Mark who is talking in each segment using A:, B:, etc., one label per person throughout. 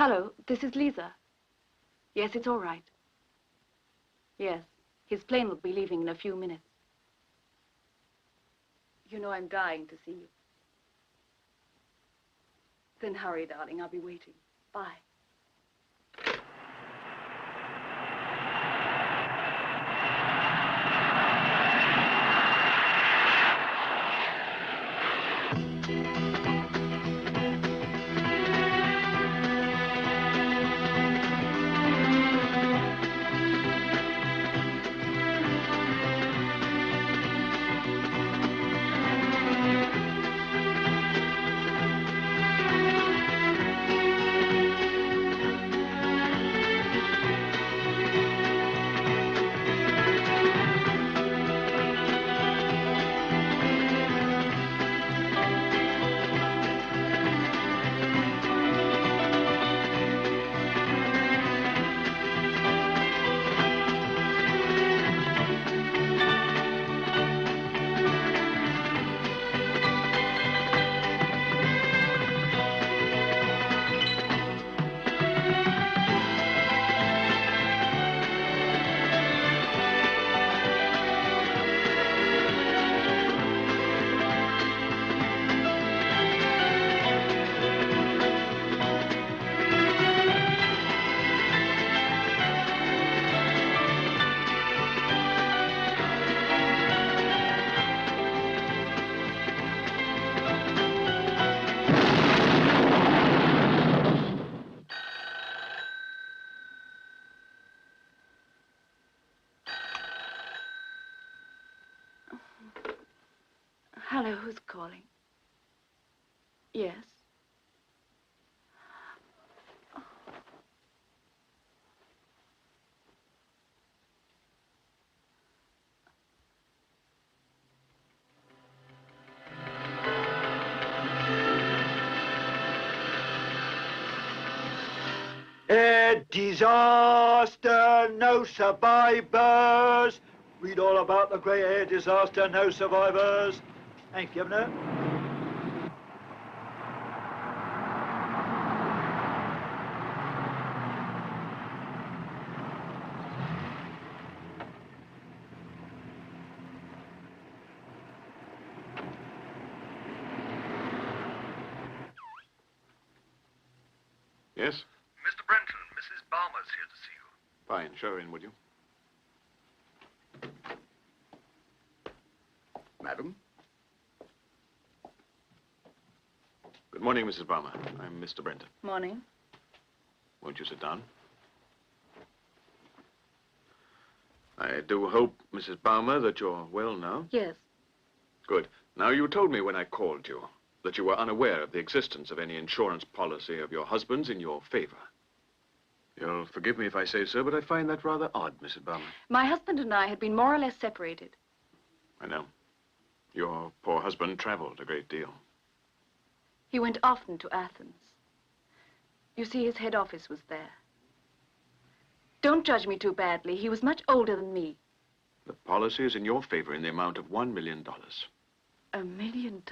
A: Hello, this is Lisa. Yes, it's all right. Yes, his plane will be leaving in a few minutes. You know I'm dying to see you. Then hurry, darling. I'll be waiting. Bye. Hello, who's calling? Yes.
B: A disaster, no survivors. Read all about the Great Air Disaster, no survivors. Thank you, Governor.
C: Yes?
D: Mr. Brenton, Mrs. Balmer's here to see you.
C: Fine. Show her in, would you? Madam? Good morning, Mrs. Balmer. I'm Mr. Brenton.
A: Morning.
C: Won't you sit down? I do hope, Mrs. Balmer, that you're well now.
A: Yes.
C: Good. Now, you told me when I called you that you were unaware of the existence of any insurance policy of your husband's in your favor. You'll forgive me if I say so, but I find that rather odd, Mrs. Balmer.
A: My husband and I had been more or less separated.
C: I know. Your poor husband traveled a great deal.
A: He went often to Athens. You see, his head office was there. Don't judge me too badly. He was much older than me.
C: The policy is in your favor in the amount of $1 million.
A: $1 million?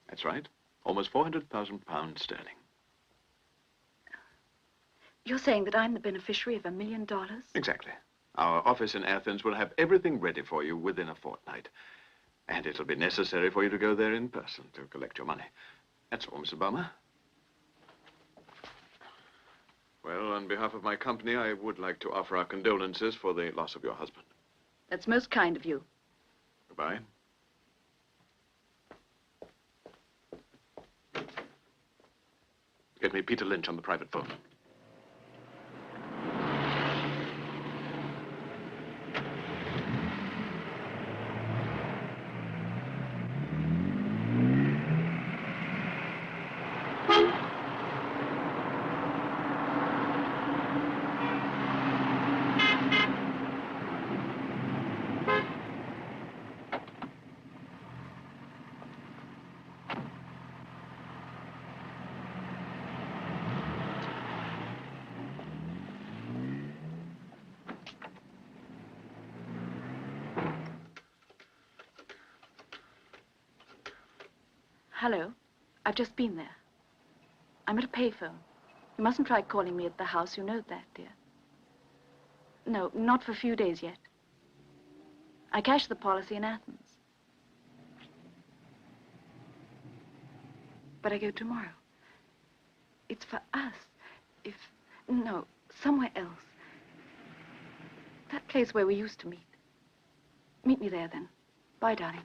C: That's right. Almost 400,000 pounds sterling.
A: You're saying that I'm the beneficiary of $1 million?
C: Exactly. Our office in Athens will have everything ready for you within a fortnight. And it'll be necessary for you to go there in person to collect your money. That's all, Mrs. Balmer. Well, on behalf of my company, I would like to offer our condolences for the loss of your husband.
A: That's most kind of you.
C: Goodbye. Get me Peter Lynch on the private phone.
A: Hello. I've just been there. I'm at a payphone. You mustn't try calling me at the house. You know that, dear. No, not for a few days yet. I cashed the policy in Athens. But I go tomorrow. It's for us. No, somewhere else. That place where we used to meet. Meet me there, then. Bye, darling.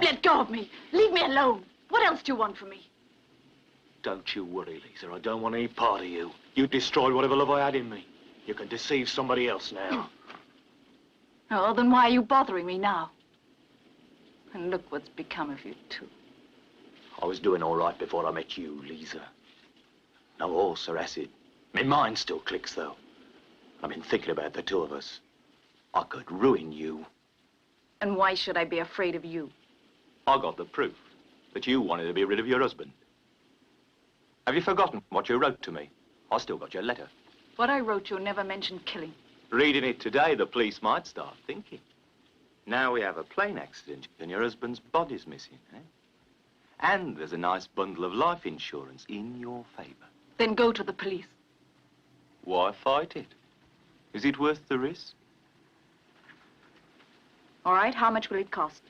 A: Let go of me. Leave me alone. What else do you want from me?
E: Don't you worry, Lisa. I don't want any part of you. You destroyed whatever love I had in me. You can deceive somebody else now.
A: Oh, then why are you bothering me now? And look what's become of you, too.
E: I was doing all right before I met you, Lisa. No horse or acid. My mind still clicks, though. I've been thinking about the two of us. I could ruin you.
A: And why should I be afraid of you?
E: I got the proof that you wanted to be rid of your husband. Have you forgotten what you wrote to me? I still got your letter.
A: What I wrote you never mentioned killing.
E: Reading it today, the police might start thinking. Now we have a plane accident and your husband's body's missing, eh? And there's a nice bundle of life insurance in your favor.
A: Then go to the police.
E: Why fight it? Is it worth the risk?
A: All right, how much will it cost?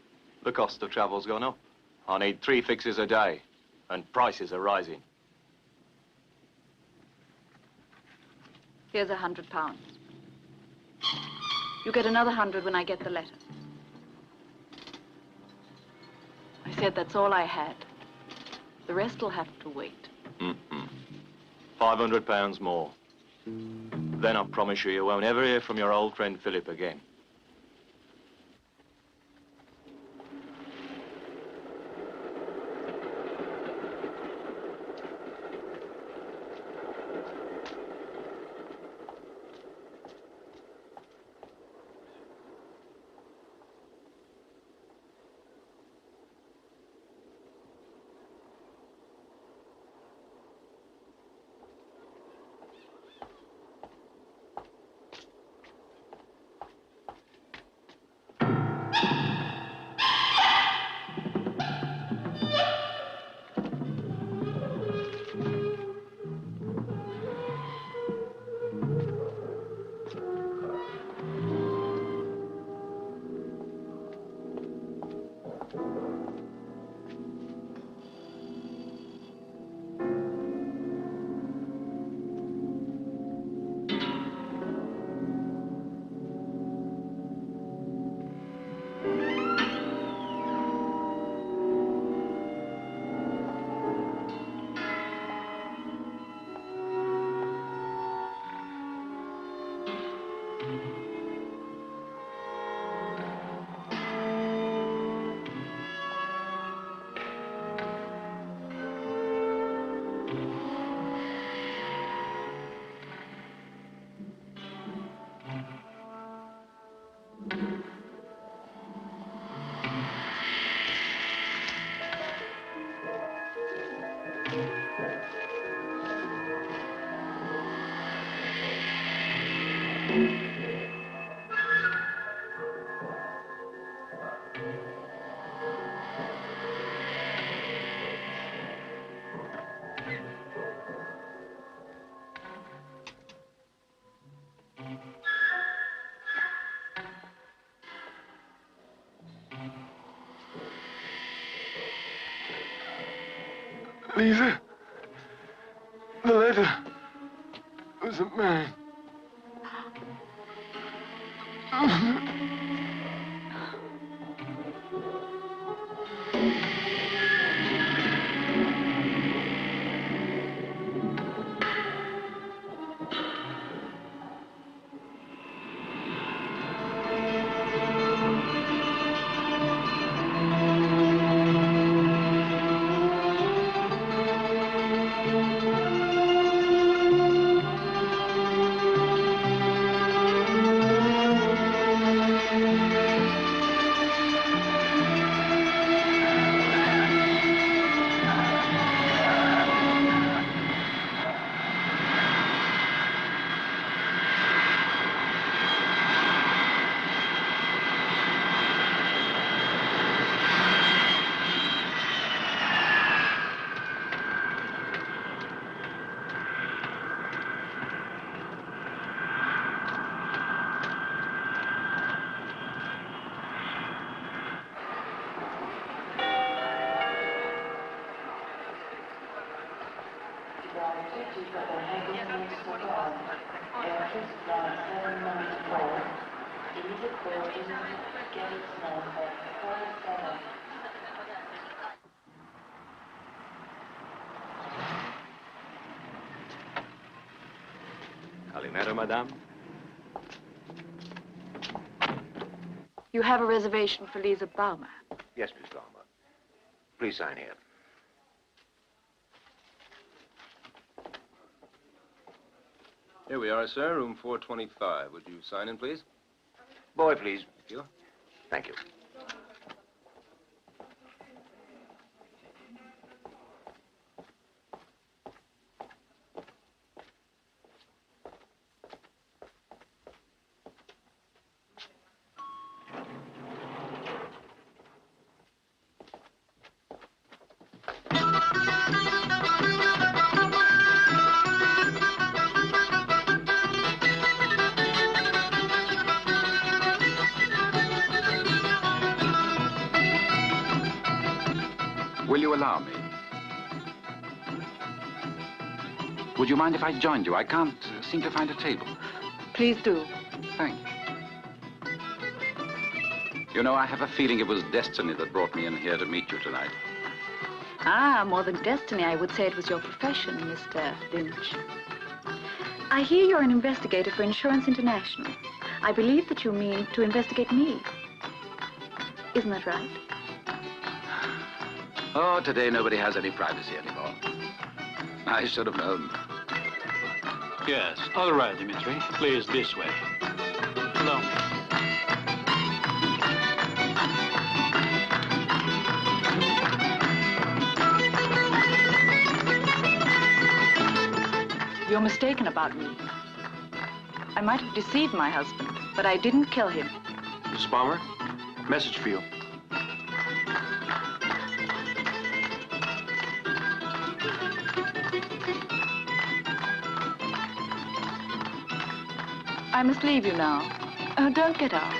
E: The cost of travel's gone up. I need 3 fixes a day, and prices are rising.
A: Here's £100. You get another 100 when I get the letter. I said that's all I had. The rest will have to wait.
E: £500 more. Then I promise you won't ever hear from your old friend Philip again.
F: Lisa, the letter was a man.
E: Calimero, madame.
A: You have a reservation for Lisa Balmer.
G: Yes, Miss Balmer. Please sign here.
H: Here we are, sir. Room 425. Would you sign in, please?
G: Boy, please.
H: Thank you.
G: Thank you.
I: Will you allow me? Would you mind if I joined you? I can't seem to find a table.
A: Please do.
I: Thank you. You know, I have a feeling it was destiny that brought me in here to meet you tonight.
A: Ah, more than destiny, I would say it was your profession, Mr. Lynch. I hear you're an investigator for Insurance International. I believe that you mean to investigate me. Isn't that right?
I: Oh, today nobody has any privacy anymore. I should have known.
J: Yes, all right, Dimitri. Please, this way. Along.
A: You're mistaken about me. I might have deceived my husband, but I didn't kill him.
H: Miss Balmer, message for you.
A: I must leave you now. Don't get up.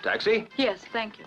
H: Taxi?
A: Yes, thank you.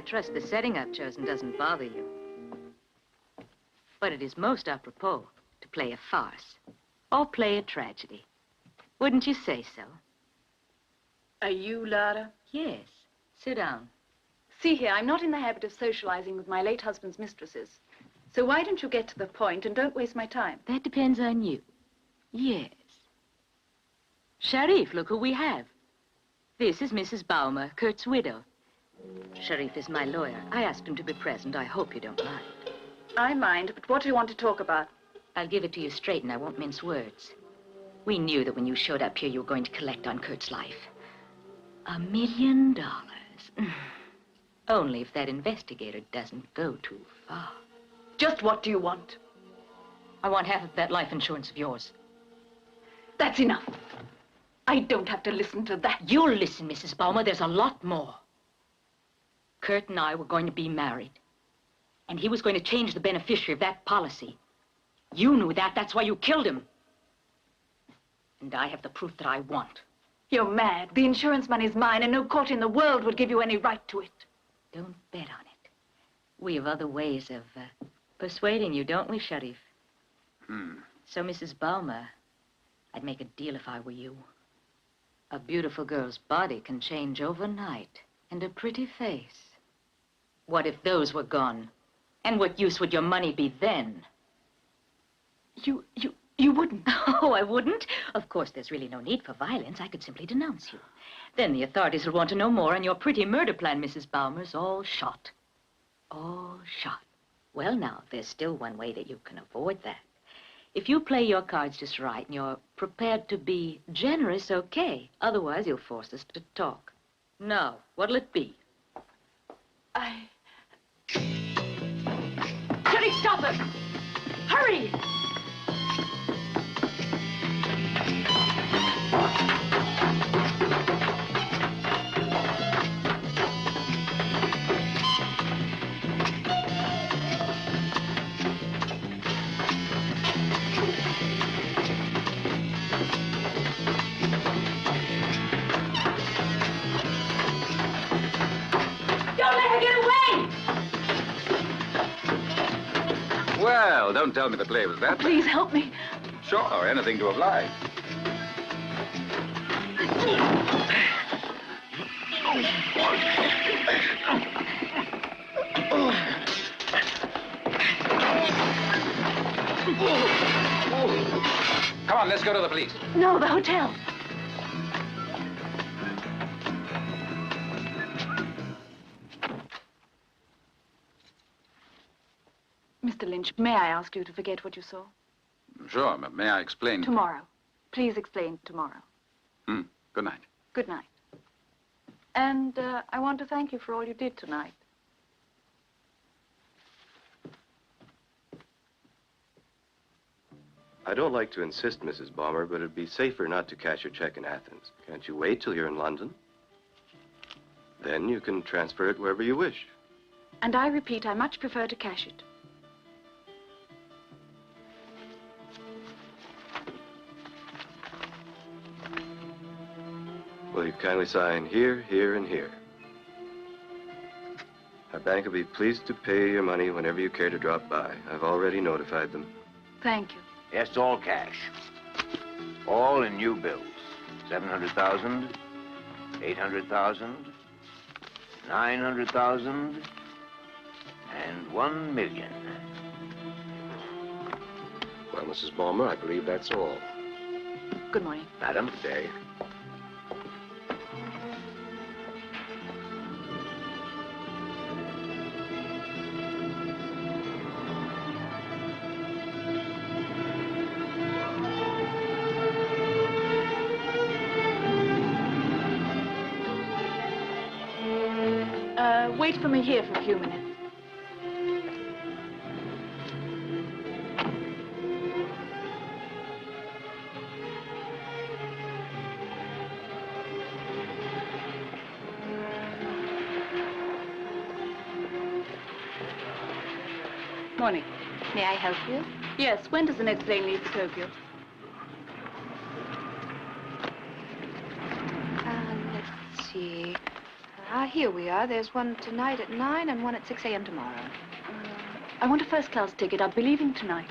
K: trust the setting I've chosen doesn't bother you. But it is most apropos to play a farce or play a tragedy. Wouldn't you say so?
A: Are you Lara?
K: Yes. Sit down.
A: See here, I'm not in the habit of socializing with my late husband's mistresses. So why don't you get to the point and don't waste my time?
K: That depends on you. Yes. Sharif, look who we have. This is Mrs. Baumer, Kurt's widow. Sharif is my lawyer. I asked him to be present. I hope you don't mind.
A: I mind, but what do you want to talk about?
K: I'll give it to you straight and I won't mince words. We knew that when you showed up here, you were going to collect on Kurt's life. $1 million. Only if that investigator doesn't go too far.
A: Just what do you want?
K: I want half of that life insurance of yours.
A: That's enough. I don't have to listen to that.
K: You'll listen, Mrs. Baumer. There's a lot more. Kurt and I were going to be married. And he was going to change the beneficiary of that policy. You knew that. That's why you killed him. And I have the proof that I want.
A: You're mad. The insurance money's mine, and no court in the world would give you any right to it.
K: Don't bet on it. We have other ways of persuading you, don't we, Sharif? So, Mrs. Baumer, I'd make a deal if I were you. A beautiful girl's body can change overnight, and a pretty face. What if those were gone? And what use would your money be then?
A: You wouldn't.
K: Oh, I wouldn't? Of course, there's really no need for violence. I could simply denounce you. Then the authorities will want to know more, and your pretty murder plan, Mrs. Baumer's all shot. All shot. Well, now, there's still one way that you can avoid that. If you play your cards just right and you're prepared to be generous, okay. Otherwise, you'll force us to talk. Now, what'll it be?
A: Sharif, stop it! Hurry!
I: Well, don't tell me the play was that.
A: Please help me.
I: Sure, anything to oblige. Come on, let's go to the police.
A: No, the hotel. Mr. Lynch, may I ask you to forget what you saw?
I: Sure, but may I explain?
A: Tomorrow. Please explain tomorrow.
I: Good night.
A: Good night. And I want to thank you for all you did tonight.
L: I don't like to insist, Mrs. Baumer, but it'd be safer not to cash your check in Athens. Can't you wait till you're in London? Then you can transfer it wherever you wish.
A: And I repeat, I much prefer to cash it.
L: Will you kindly sign here, here, and here? Our bank will be pleased to pay your money whenever you care to drop by. I've already notified them.
A: Thank you.
G: Yes, it's all cash. All in new bills. 700,000, 800,000, 900,000, and 1 million.
L: Well, Mrs. Baumer, I believe that's all.
A: Good morning.
G: Madam.
L: Good day.
A: Wait for me here for a few minutes. Morning.
M: May I help you?
A: Yes, when does the next plane leave for Tokyo?
M: Let's see. Here we are. There's one tonight at 9 and one at 6 a.m. tomorrow.
A: I want a first-class ticket. I'll be leaving tonight.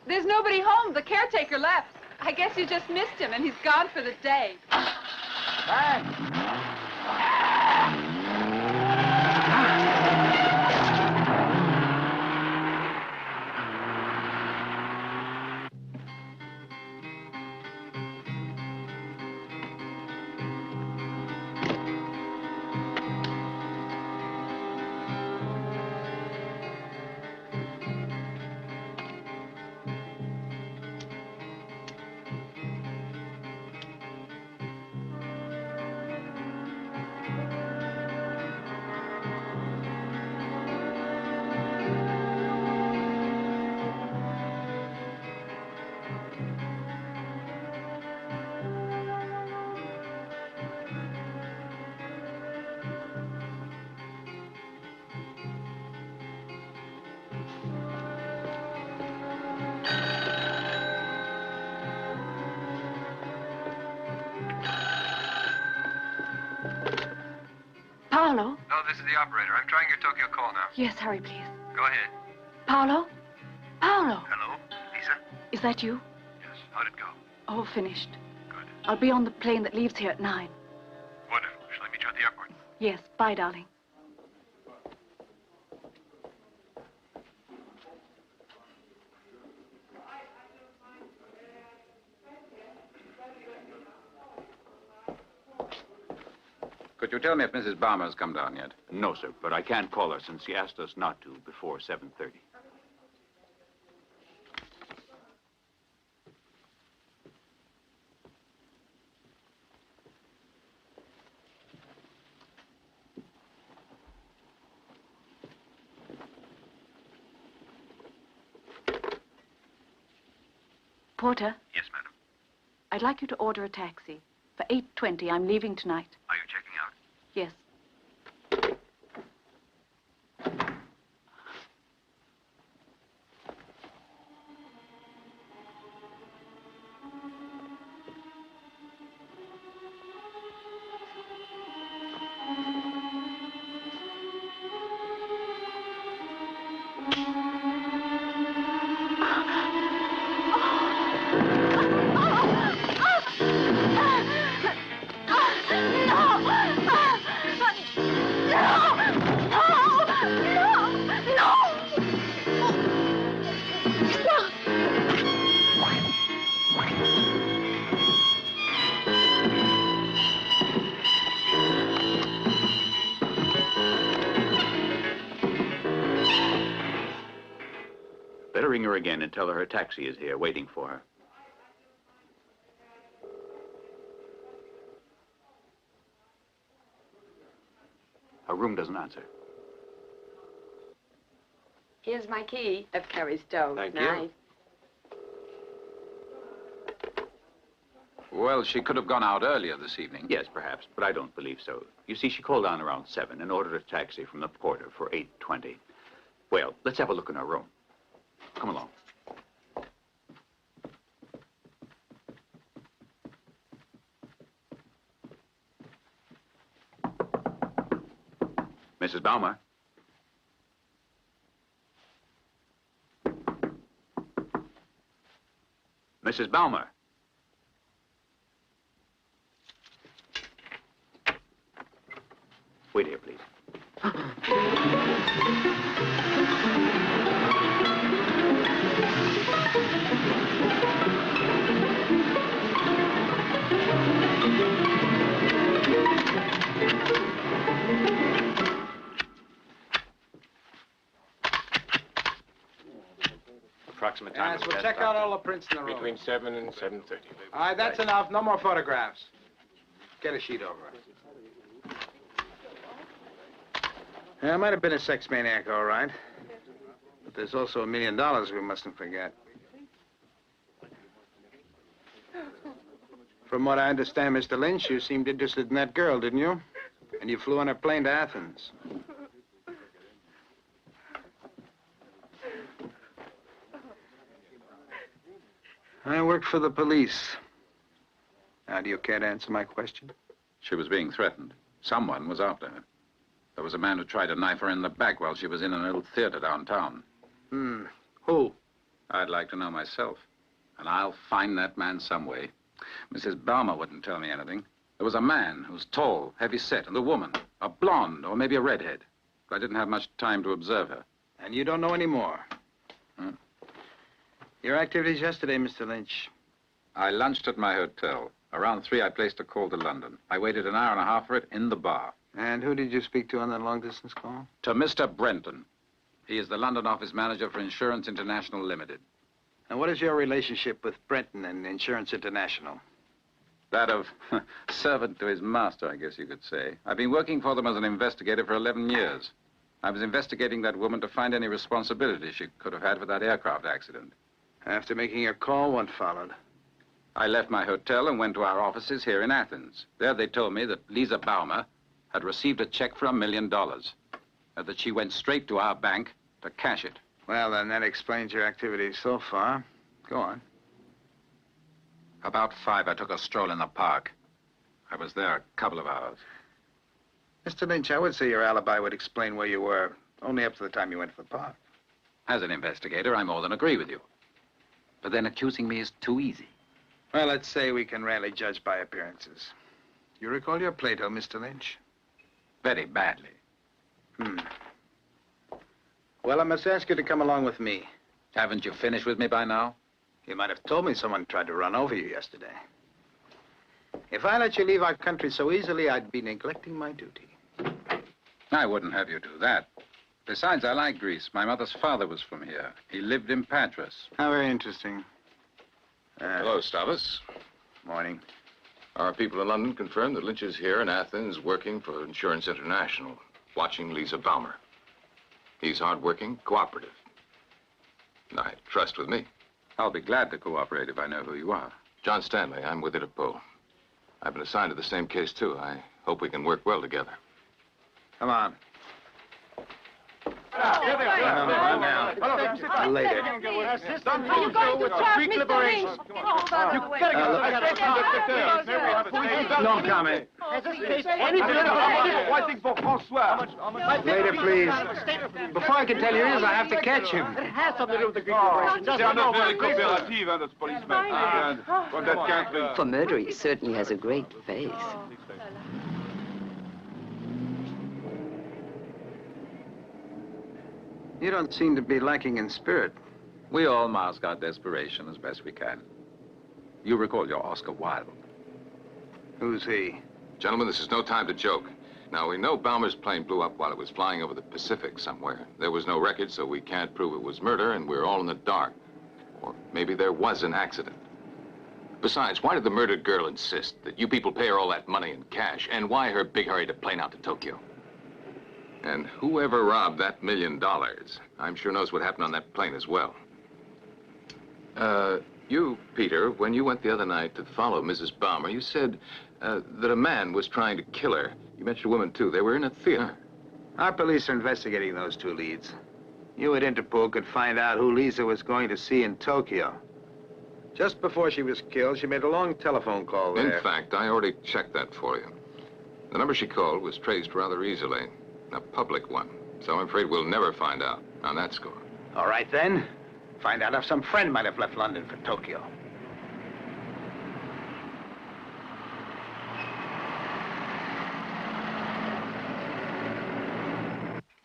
N: There's nobody home. The caretaker left. I guess you just missed him, and he's gone for the day.
A: Paolo?
D: No, this is the operator. I'm trying your Tokyo call now.
A: Yes, hurry, please.
D: Go ahead.
A: Paolo? Paolo?
D: Hello? Lisa?
A: Is that you?
D: Yes. How'd it go?
A: Oh, finished.
D: Good.
A: I'll be on the plane that leaves here at 9.
D: Wonderful. Shall I meet you at the airport?
A: Yes, bye, darling.
I: Could you tell me if Mrs. Balmer's come down yet?
J: No, sir, but I can't call her since she asked us not to before 7:30.
A: Porter,
D: Yes, madam.
A: I'd like you to order a taxi. For 8:20, I'm leaving tonight.
D: Are you checking out?
A: Yes.
J: Better ring her again and tell her her taxi is here waiting for her. Her room doesn't answer.
N: Here's my key of Carrie Stowe.
L: Thank you.
N: Night.
I: Well, she could have gone out earlier this evening.
J: Yes, perhaps, but I don't believe so. You see, she called down around 7 and ordered a taxi from the porter for 8:20. Well, let's have a look in her room. Come along. Mrs. Balmer. Mrs. Balmer. Wait here, please.
C: Approximate time.
O: Yes,
C: of
O: we'll
C: death,
O: check out
C: Doctor.
O: all the prints in the room.
C: Between 7 and 7:30.
O: All right, that's enough. No more photographs. Get a sheet over it. Yeah, it might have been a sex maniac, all right. But there's also $1 million we mustn't forget. For From what I understand, Mr. Lynch, you seemed interested in that girl, didn't you? And you flew on a plane to Athens. I work for the police. Now, do you care to answer my question?
I: She was being threatened. Someone was after her. There was a man who tried to knife her in the back while she was in a little theater downtown.
O: Who?
I: I'd like to know myself. And I'll find that man some way. Mrs. Balmer wouldn't tell me anything. There was a man who was tall, heavy-set, and a woman, a blonde or maybe a redhead. But I didn't have much time to observe her.
O: And you don't know any more? Your activities yesterday, Mr. Lynch?
I: I lunched at my hotel. Around 3, I placed a call to London. I waited an hour and a half for it in the bar.
O: And who did you speak to on that long-distance call?
I: To Mr. Brenton. He is the London office manager for Insurance International Limited.
O: And what is your relationship with Brenton and Insurance International?
I: That of servant to his master, I guess you could say. I've been working for them as an investigator for 11 years. I was investigating that woman to find any responsibility she could have had for that aircraft accident.
O: After making your call, what followed?
I: I left my hotel and went to our offices here in Athens. There they told me that Lisa Baumer had received a check for $1 million. And that she went straight to our bank to cash it.
O: Well, then that explains your activities so far. Go on.
I: About 5, I took a stroll in the park. I was there a couple of hours.
O: Mr. Lynch, I would say your alibi would explain where you were, only up to the time you went to the park.
I: As an investigator, I more than agree with you. But then accusing me is too easy.
O: Well, let's say we can rarely judge by appearances. You recall your Plato, Mr. Lynch?
I: Very badly.
O: Well, I must ask you to come along with me.
I: Haven't you finished with me by now?
O: You might have told me someone tried to run over you yesterday. If I let you leave our country so easily, I'd be neglecting my duty.
I: I wouldn't have you do that. Besides, I like Greece. My mother's father was from here. He lived in Patras.
O: How very interesting.
C: Hello, Stavros.
O: Morning.
C: Our people in London confirm that Lynch is here in Athens working for Insurance International, watching Lisa Baumer. He's hardworking, cooperative. And I trust with me.
I: I'll be glad to cooperate if I know who you are.
C: John Stanley. I'm with Interpol. I've been assigned to the same case, too. I hope we can work well together.
O: Come on. Later.
N: Are you going to talk, Mr. Lynch?
O: No comment. Later, please. Before I can tell you this, I have to catch him.
F: It has something to do with the Greek operation. This policeman.
P: For murder, he certainly has a great face.
O: You don't seem to be lacking in spirit.
I: We all mask our desperation as best we can. You recall your Oscar Wilde.
O: Who's he?
C: Gentlemen, this is no time to joke. Now, we know Baumer's plane blew up while it was flying over the Pacific somewhere. There was no record, so we can't prove it was murder, and we're all in the dark. Or maybe there was an accident. Besides, why did the murdered girl insist that you people pay her all that money in cash? And why her big hurry to plane out to Tokyo? And whoever robbed that $1 million, I'm sure knows what happened on that plane as well. You, Peter, when you went the other night to follow Mrs. Baumer, you said that a man was trying to kill her. You mentioned a woman, too. They were in a theater.
O: Our police are investigating those two leads. You at Interpol could find out who Lisa was going to see in Tokyo. Just before she was killed, she made a long telephone call there.
C: In fact, I already checked that for you. The number she called was traced rather easily. A public one. So I'm afraid we'll never find out on that score.
O: All right, then. Find out if some friend might have left London for Tokyo.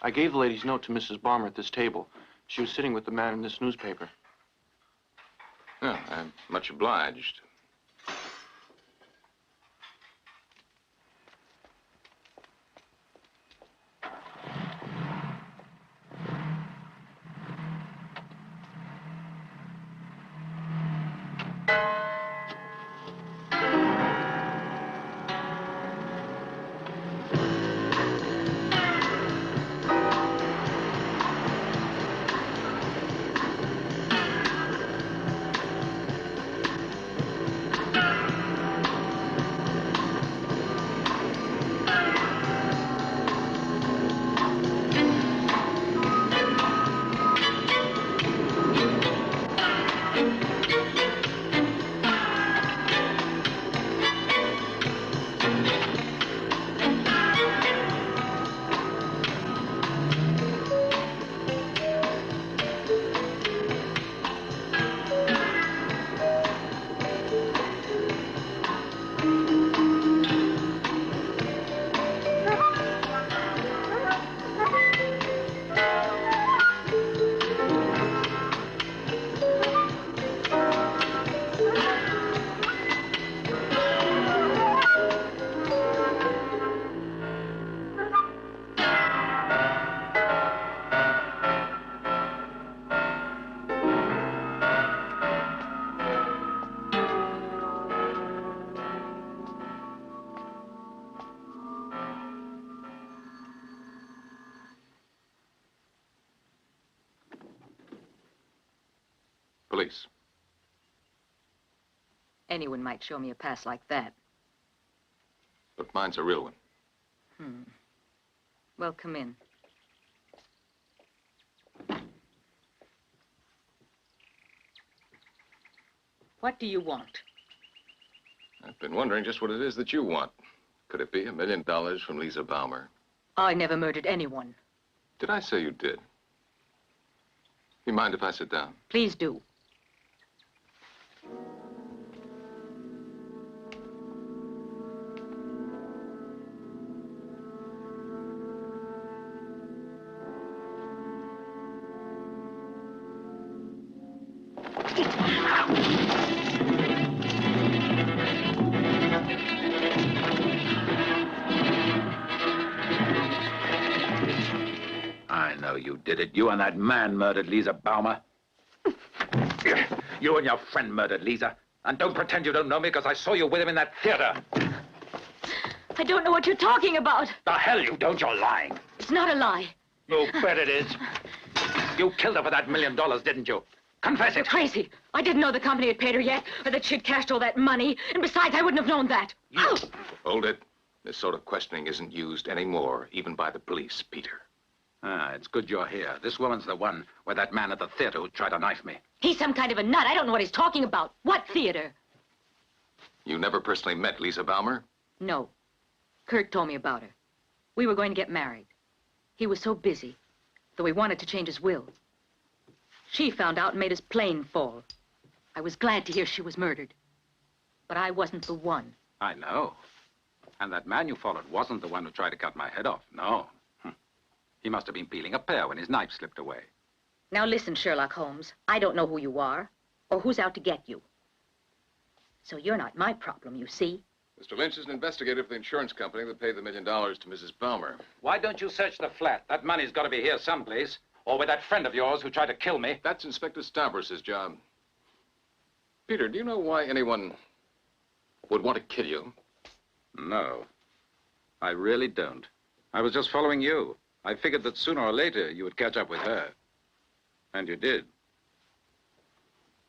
Q: I gave the lady's note to Mrs. Baumer at this table. She was sitting with the man in this newspaper.
C: Yeah, I'm much obliged. Police.
K: Anyone might show me a pass like that.
C: But mine's a real one.
K: Well, come in. What do you want?
C: I've been wondering just what it is that you want. Could it be $1 million from Lisa Baumer?
K: I never murdered anyone.
C: Did I say you did? You mind if I sit down?
K: Please do.
I: I know you did it. You and that man murdered Lisa Baumer. You and your friend murdered Lisa. And don't pretend you don't know me, because I saw you with him in that theater.
K: I don't know what you're talking about.
I: The hell you don't, you're lying.
K: It's not a lie.
I: You bet it is. You killed her for that $1 million, didn't you? Confess it.
K: You're crazy. I didn't know the company had paid her yet, or that she'd cashed all that money. And besides, I wouldn't have known that. Ow!
C: Hold it. This sort of questioning isn't used anymore, even by the police, Peter.
I: Ah, it's good you're here. This woman's the one with that man at the theater who tried to knife me.
K: He's some kind of a nut. I don't know what he's talking about. What theater?
C: You never personally met Lisa Baumer?
K: No. Kurt told me about her. We were going to get married. He was so busy, though he wanted to change his will. She found out and made his plane fall. I was glad to hear she was murdered. But I wasn't the one.
I: I know. And that man you followed wasn't the one who tried to cut my head off. No. He must have been peeling a pear when his knife slipped away.
K: Now listen, Sherlock Holmes. I don't know who you are or who's out to get you. So you're not my problem, you see?
C: Mr. Lynch is an investigator for the insurance company that paid the $1 million to Mrs. Baumer.
I: Why don't you search the flat? That money's got to be here someplace. Or with that friend of yours who tried to kill me.
C: That's Inspector Stavros' job. Peter, do you know why anyone would want to kill you?
I: No. I really don't. I was just following you. I figured that sooner or later you would catch up with her. And you did.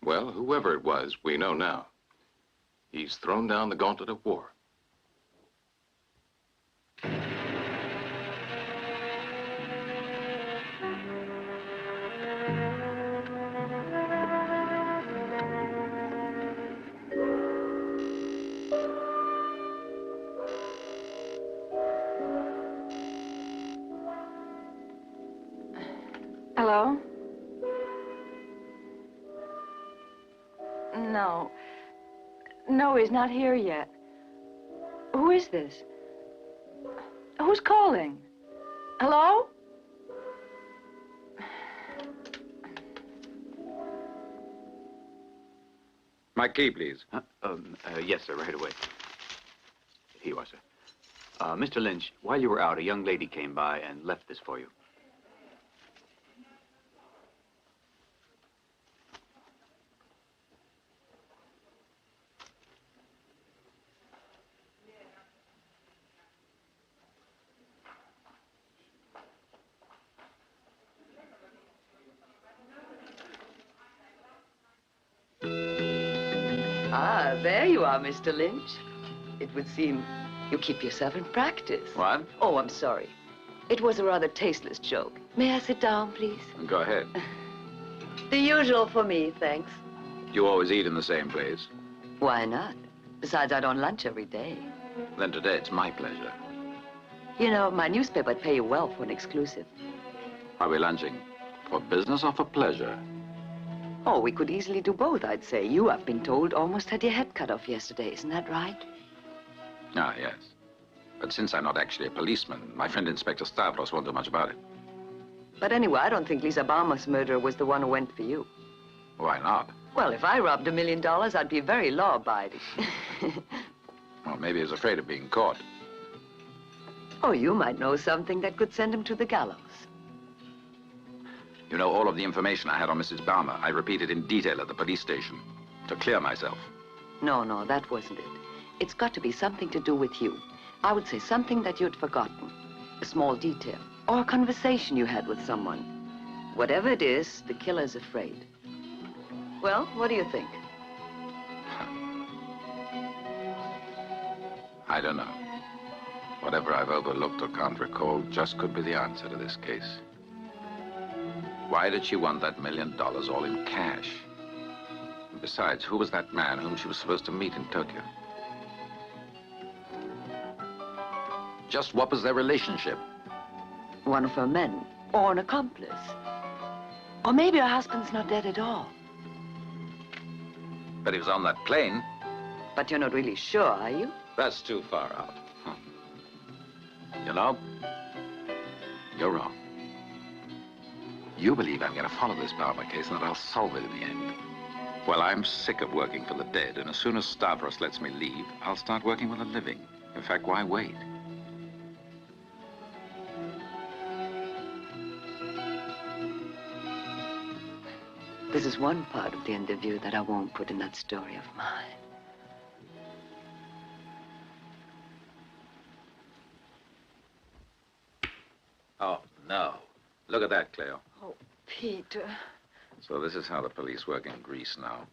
C: Well, whoever it was, we know now. He's thrown down the gauntlet of war.
A: Hello? No. No, he's not here yet. Who is this? Who's calling? Hello?
I: My key, please.
J: Yes, sir, right away. Here you are, sir. Mr. Lynch, while you were out, a young lady came by and left this for you.
P: Ah, there you are, Mr. Lynch. It would seem you keep yourself in practice.
I: What?
P: Oh, I'm sorry. It was a rather tasteless joke. May I sit down, please?
I: Go ahead.
P: The usual for me, thanks.
I: You always eat in the same place.
P: Why not? Besides, I don't lunch every day.
I: Then today it's my pleasure.
P: You know, my newspaper would pay you well for an exclusive.
I: Are we lunching? For business or for pleasure?
P: Oh, we could easily do both, I'd say. You, I've been told, almost had your head cut off yesterday. Isn't that right?
I: Ah, yes. But since I'm not actually a policeman, my friend Inspector Stavros won't do much about it.
P: But anyway, I don't think Lisa Baumer's murderer was the one who went for you.
I: Why not?
P: Well, if I robbed $1 million, I'd be very law-abiding.
I: Well, maybe he was afraid of being caught.
P: Oh, you might know something that could send him to the gallows.
I: You know, all of the information I had on Mrs. Baumer, I repeated in detail at the police station to clear myself.
P: No, that wasn't it. It's got to be something to do with you. I would say something that you'd forgotten. A small detail. Or a conversation you had with someone. Whatever it is, the killer's afraid. Well, what do you think?
I: I don't know. Whatever I've overlooked or can't recall just could be the answer to this case. Why did she want that $1 million all in cash? And besides, who was that man whom she was supposed to meet in Tokyo? Just what was their relationship?
P: One of her men, or an accomplice. Or maybe her husband's not dead at all.
I: But he was on that plane.
P: But you're not really sure, are you?
I: That's too far out. You know, you're wrong. You believe I'm going to follow this Balmer case and that I'll solve it in the end. Well, I'm sick of working for the dead, and as soon as Stavros lets me leave, I'll start working with the living. In fact, why wait?
P: This is one part of the interview that I won't put in that story of mine.
I: Oh, no. Look at that, Cleo.
P: Oh, Peter.
I: So this is how the police work in Greece now.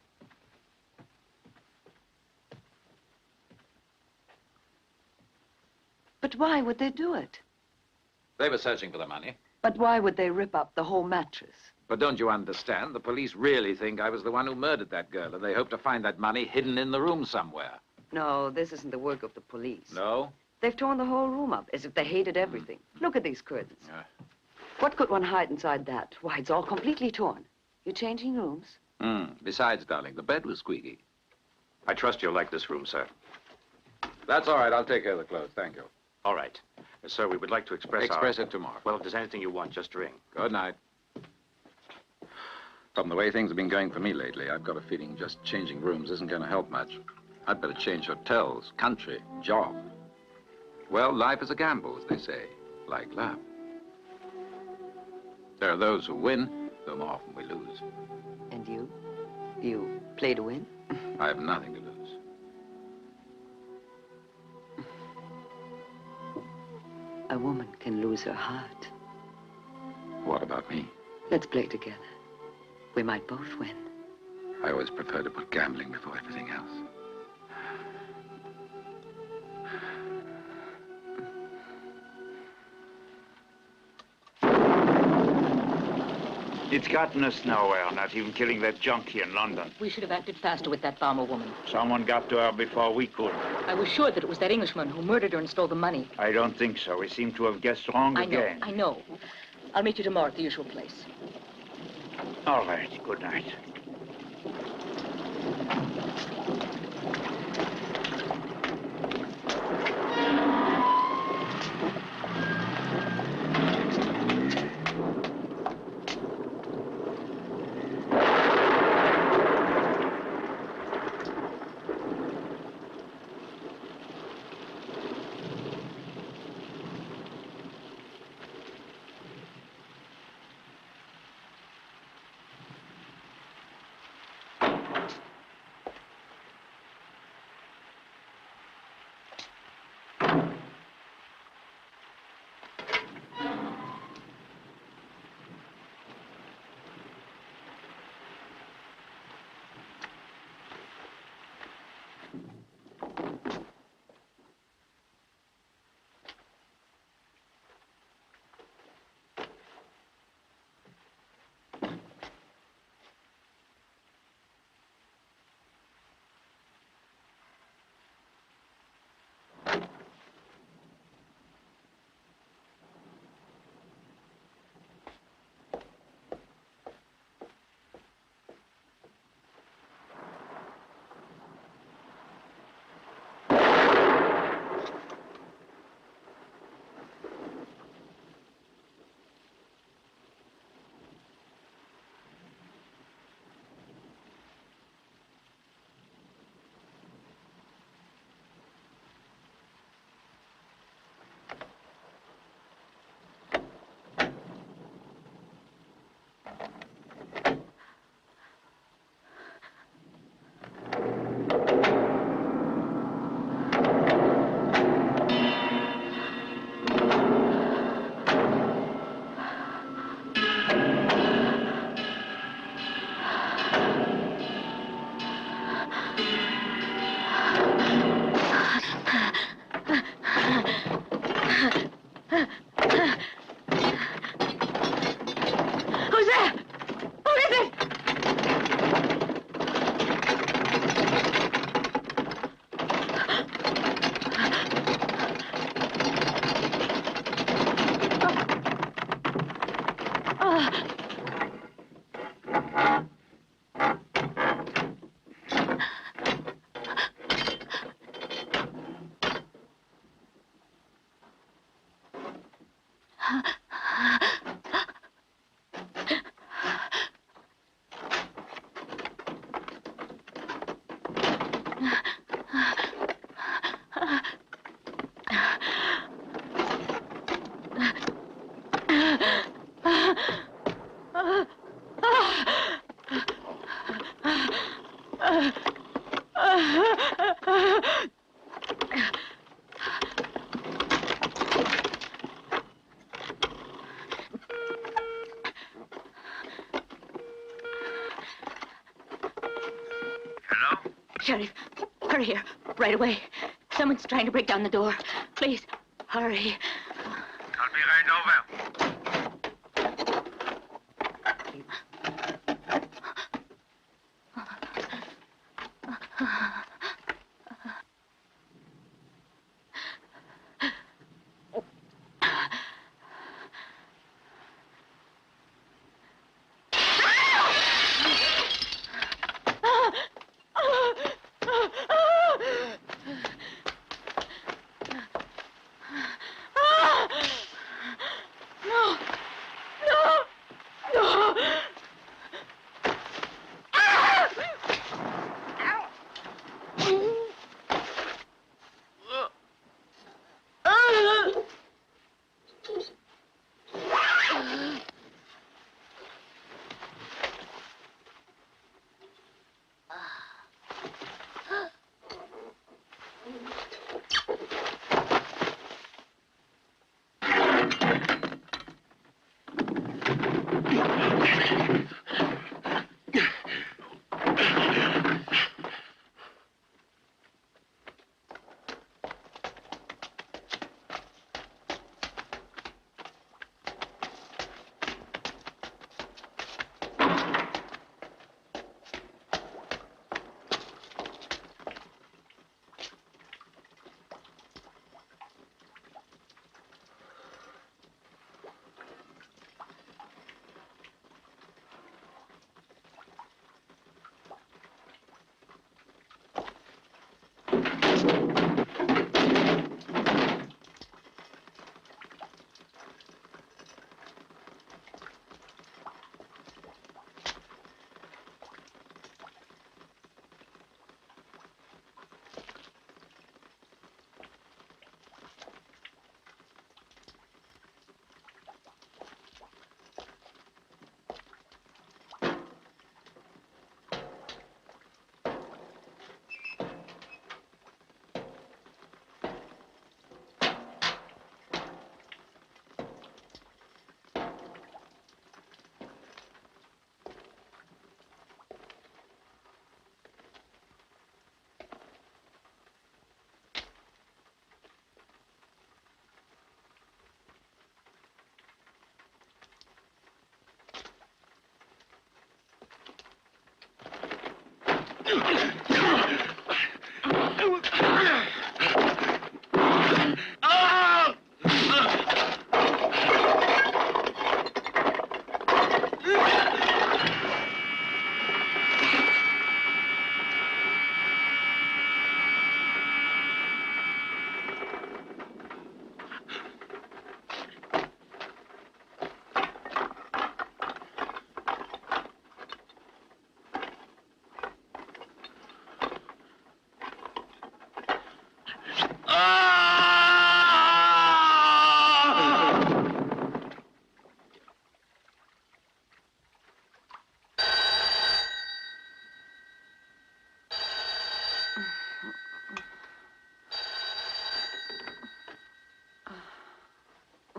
P: But why would they do it?
I: They were searching for the money.
P: But why would they rip up the whole mattress?
I: But don't you understand? The police really think I was the one who murdered that girl, and they hope to find that money hidden in the room somewhere.
P: No, this isn't the work of the police.
I: No?
P: They've torn the whole room up, as if they hated everything. Look at these curtains. What could one hide inside that? Why, it's all completely torn. You're changing rooms?
I: Besides, darling, the bed was squeaky.
J: I trust you'll like this room, sir.
I: That's all right. I'll take care of the clothes. Thank you.
J: All right. Sir, we would like to express
I: it tomorrow.
J: Well, if there's anything you want, just ring.
I: Good night. From the way things have been going for me lately, I've got a feeling just changing rooms isn't going to help much. I'd better change hotels, country, job. Well, life is a gamble, as they say, like love. There are those who win, though more often we lose.
P: And you? You play to win?
I: I have nothing to lose.
P: A woman can lose her heart.
I: What about me?
P: Let's play together. We might both win.
I: I always prefer to put gambling before everything else.
R: It's gotten us nowhere, not even killing that junkie in London.
K: We should have acted faster with that Balmer woman.
R: Someone got to her before we could.
K: I was sure that it was that Englishman who murdered her and stole the money.
R: I don't think so. We seem to have guessed wrong again.
K: I know. I'll meet you tomorrow at the usual place.
R: All right. Good night.
K: Sheriff, hurry here, right away. Someone's trying to break down the door. Please, hurry.
D: I'll be right over.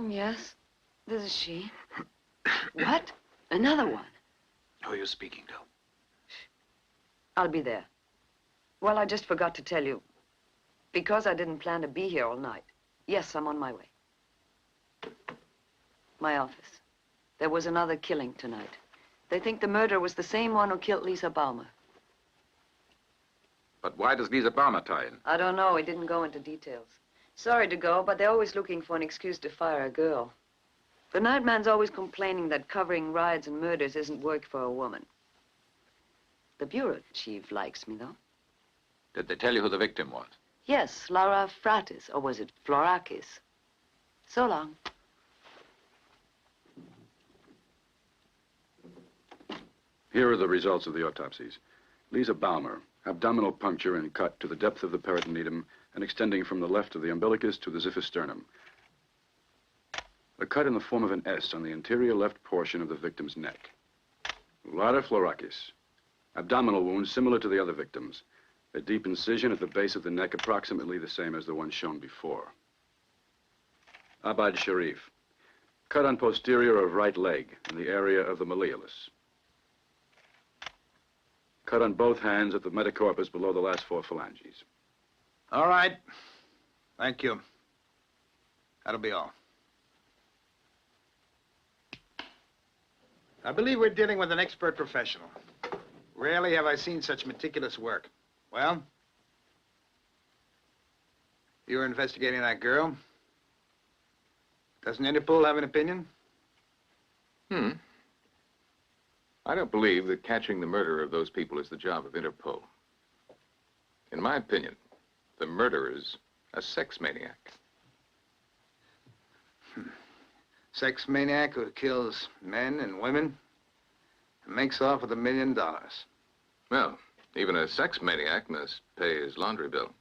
P: Yes, this is she. What? Another one?
I: Who are you speaking to?
P: I'll be there. Well, I just forgot to tell you. Because I didn't plan to be here all night. Yes, I'm on my way. My office. There was another killing tonight. They think the murderer was the same one who killed Lisa Balmer.
I: But why does Lisa Balmer tie in?
P: I don't know. He didn't go into details. Sorry to go, but they're always looking for an excuse to fire a girl. The nightman's always complaining that covering riots and murders isn't work for a woman. The bureau chief likes me, though.
I: Did they tell you who the victim was?
P: Yes, Laura Fratis, or was it Florakis? So long.
S: Here are the results of the autopsies. Lisa Balmer, abdominal puncture and cut to the depth of the peritoneum and extending from the left of the umbilicus to the xiphisternum. A cut in the form of an S on the interior left portion of the victim's neck. Ulata fluorachis. Abdominal wounds similar to the other victims. A deep incision at the base of the neck approximately the same as the one shown before. Abad Sharif. Cut on posterior of right leg in the area of the malleolus. Cut on both hands at the metacarpus below the last 4 phalanges.
O: All right. Thank you. That'll be all. I believe we're dealing with an expert professional. Rarely have I seen such meticulous work. Well? You were investigating that girl. Doesn't Interpol have an opinion?
C: I don't believe that catching the murderer of those people is the job of Interpol. In my opinion, the murderer's a sex maniac.
O: Sex maniac who kills men and women and makes off with $1 million.
C: Well, even a sex maniac must pay his laundry bill.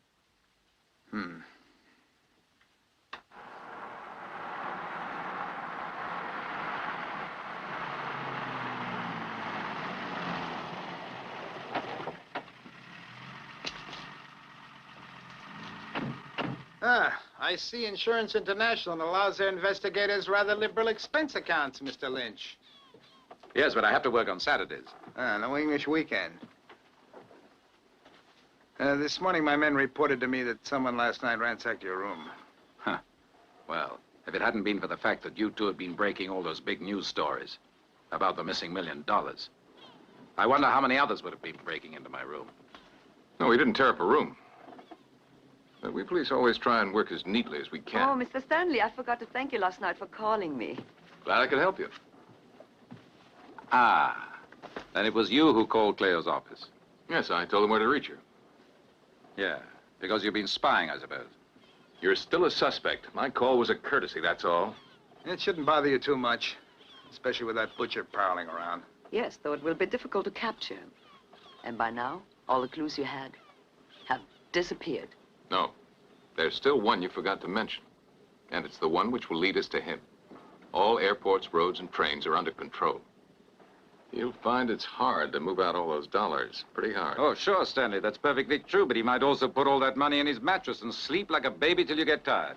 O: I see Insurance International allows their investigators rather liberal expense accounts, Mr. Lynch.
I: Yes, but I have to work on Saturdays.
O: No English weekend. This morning, my men reported to me that someone last night ransacked your room.
I: Huh. Well, if it hadn't been for the fact that you two have been breaking all those big news stories about the missing $1 million, I wonder how many others would have been breaking into my room.
C: No, we didn't tear up a room. But we police always try and work as neatly as we can.
P: Oh, Mr. Stanley, I forgot to thank you last night for calling me.
C: Glad I could help you.
I: Ah, then it was you who called Cleo's office.
C: Yes, I told him where to reach her.
I: Yeah, because you've been spying, I suppose.
C: You're still a suspect. My call was a courtesy, that's all.
O: It shouldn't bother you too much, especially with that butcher prowling around.
P: Yes, though it will be difficult to capture him. And by now, all the clues you had have disappeared.
C: No, there's still one you forgot to mention. And it's the one which will lead us to him. All airports, roads, and trains are under control. You'll find it's hard to move out all those dollars. Pretty hard.
I: Oh, sure, Stanley, that's perfectly true, but he might also put all that money in his mattress and sleep like a baby till you get tired.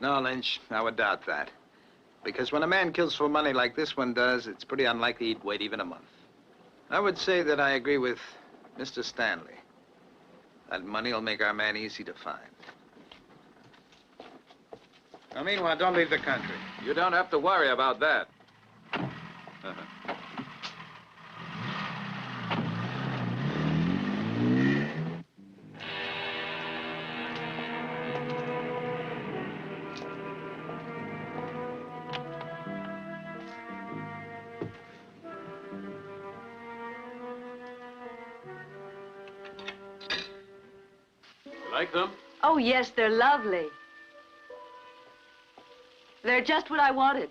O: No, Lynch, I would doubt that. Because when a man kills for money like this one does, it's pretty unlikely he'd wait even a month. I would say that I agree with Mr. Stanley. That money will make our man easy to find. Now, meanwhile, don't leave the country.
I: You don't have to worry about that.
H: Like them?
P: Oh, yes, they're lovely. They're just what I wanted.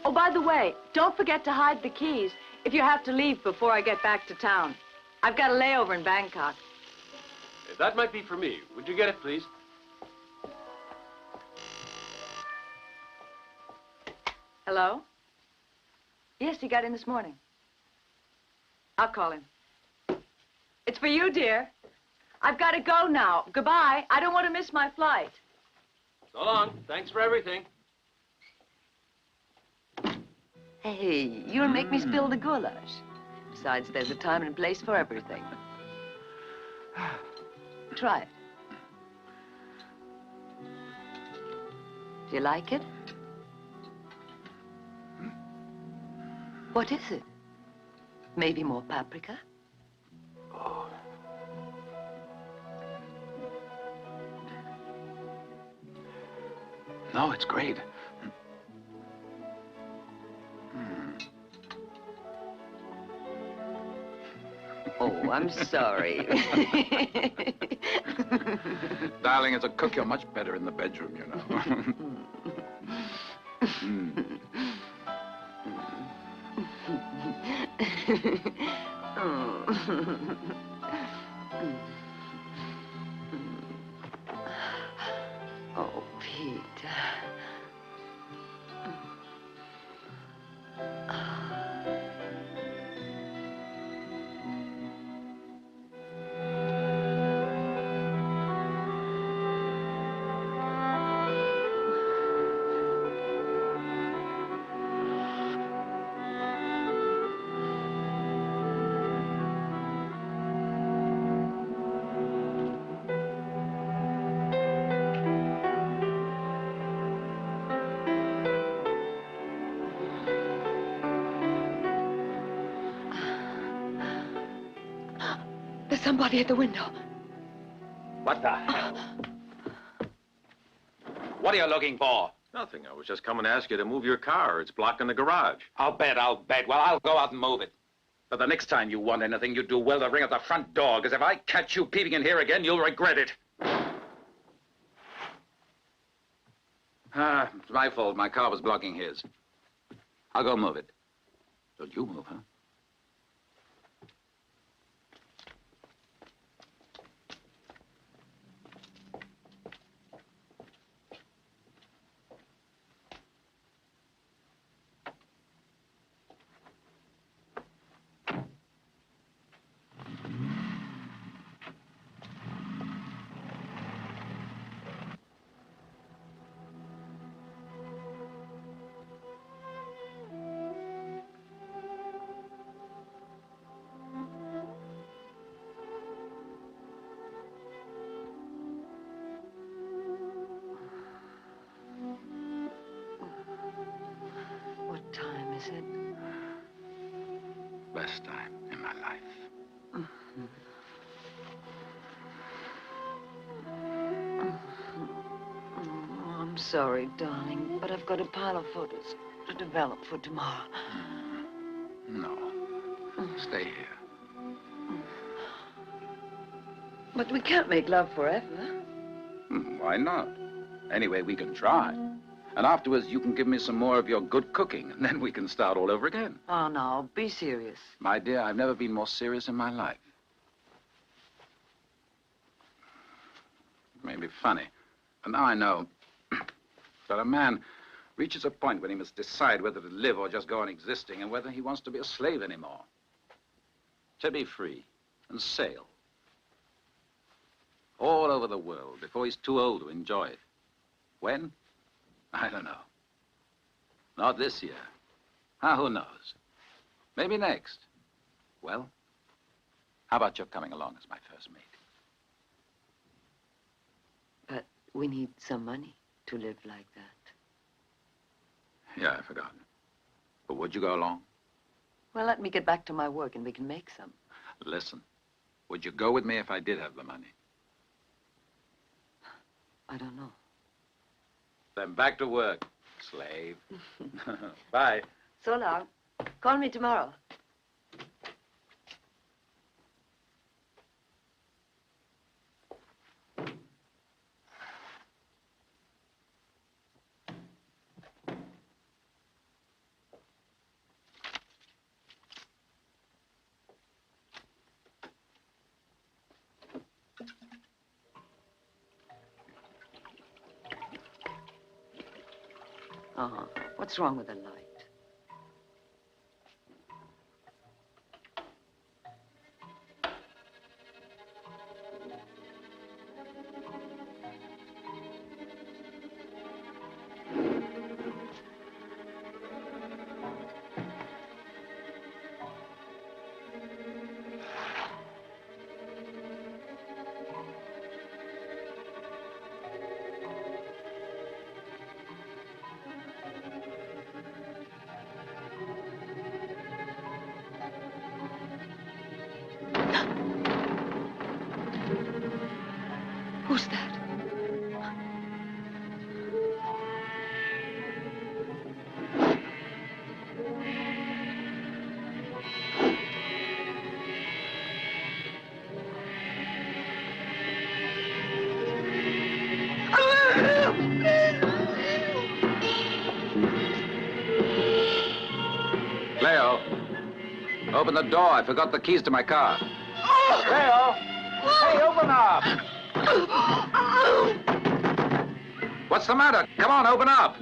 P: Oh, by the way, don't forget to hide the keys if you have to leave before I get back to town. I've got a layover in Bangkok.
H: That might be for me. Would you get it, please?
P: Hello? Yes, he got in this morning. I'll call him. It's for you, dear. I've got to go now. Goodbye. I don't want to miss my flight.
H: So long. Thanks for everything.
P: Hey, you'll make me spill the goulash. Besides, there's a time and place for everything. Try it. Do you like it? What is it? Maybe more paprika?
I: No, it's great.
P: Oh, I'm sorry.
I: Darling, as a cook, you're much better in the bedroom, you know.
P: Oh, Pete. There's somebody at the window.
I: What the hell? What are you looking for?
C: Nothing. I was just coming to ask you to move your car. It's blocking the garage.
I: I'll bet. Well, I'll go out and move it. But the next time you want anything, you do well to ring at the front door, because if I catch you peeping in here again, you'll regret it. It's my fault. My car was blocking his. I'll go move it. Don't you move, huh?
P: What time is it?
I: Best time in my life.
P: Oh, I'm sorry, darling, but I've got a pile of photos to develop for tomorrow.
I: No. Stay here.
P: But we can't make love forever.
I: Why not? Anyway, we can try. And afterwards, you can give me some more of your good cooking, and then we can start all over again.
P: Oh, no, be serious.
I: My dear, I've never been more serious in my life. It may be funny, and now I know that a man reaches a point when he must decide whether to live or just go on existing, and whether he wants to be a slave anymore. To be free and sail all over the world before he's too old to enjoy it. When? I don't know. Not this year. Who knows? Maybe next. Well, how about your coming along as my first mate?
P: But we need some money to live like that.
I: Yeah, I forgot. But would you go along?
P: Well, let me get back to my work and we can make some.
I: Listen, would you go with me if I did have the money?
P: I don't know.
I: Then back to work, slave. Bye.
P: So long. Call me tomorrow. What's wrong with the light? Who's that?
I: Cleo, open the door. I forgot the keys to my car. Cleo! Hey, open up! What's the matter? Come on, open up!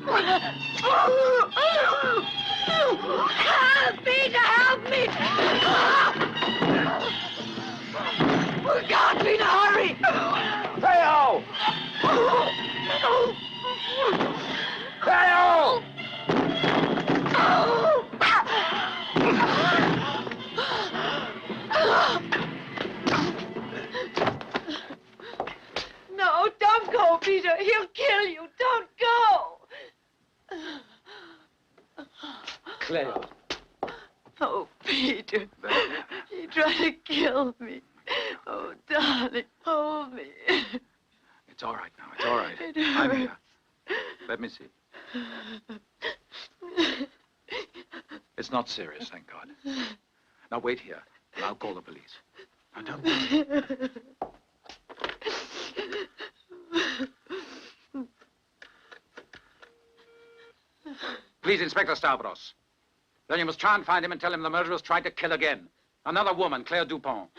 T: Peter, help me! God, Peter, hurry!
I: Cleo! Cleo!
T: No, don't go, Peter. He'll kill you. Don't go.
I: Cleo.
T: Oh, Peter. He tried to kill me. Oh, darling, hold me.
I: It's all right now. It's all right.
T: It
I: I'm here.
T: hurts.
I: Let me see. It's not serious, thank God. Now wait here, and I'll call the police. Now don't worry. Please, Inspector Stavros. Then you must try and find him and tell him the murderers tried to kill again. Another woman, Claire Dupont.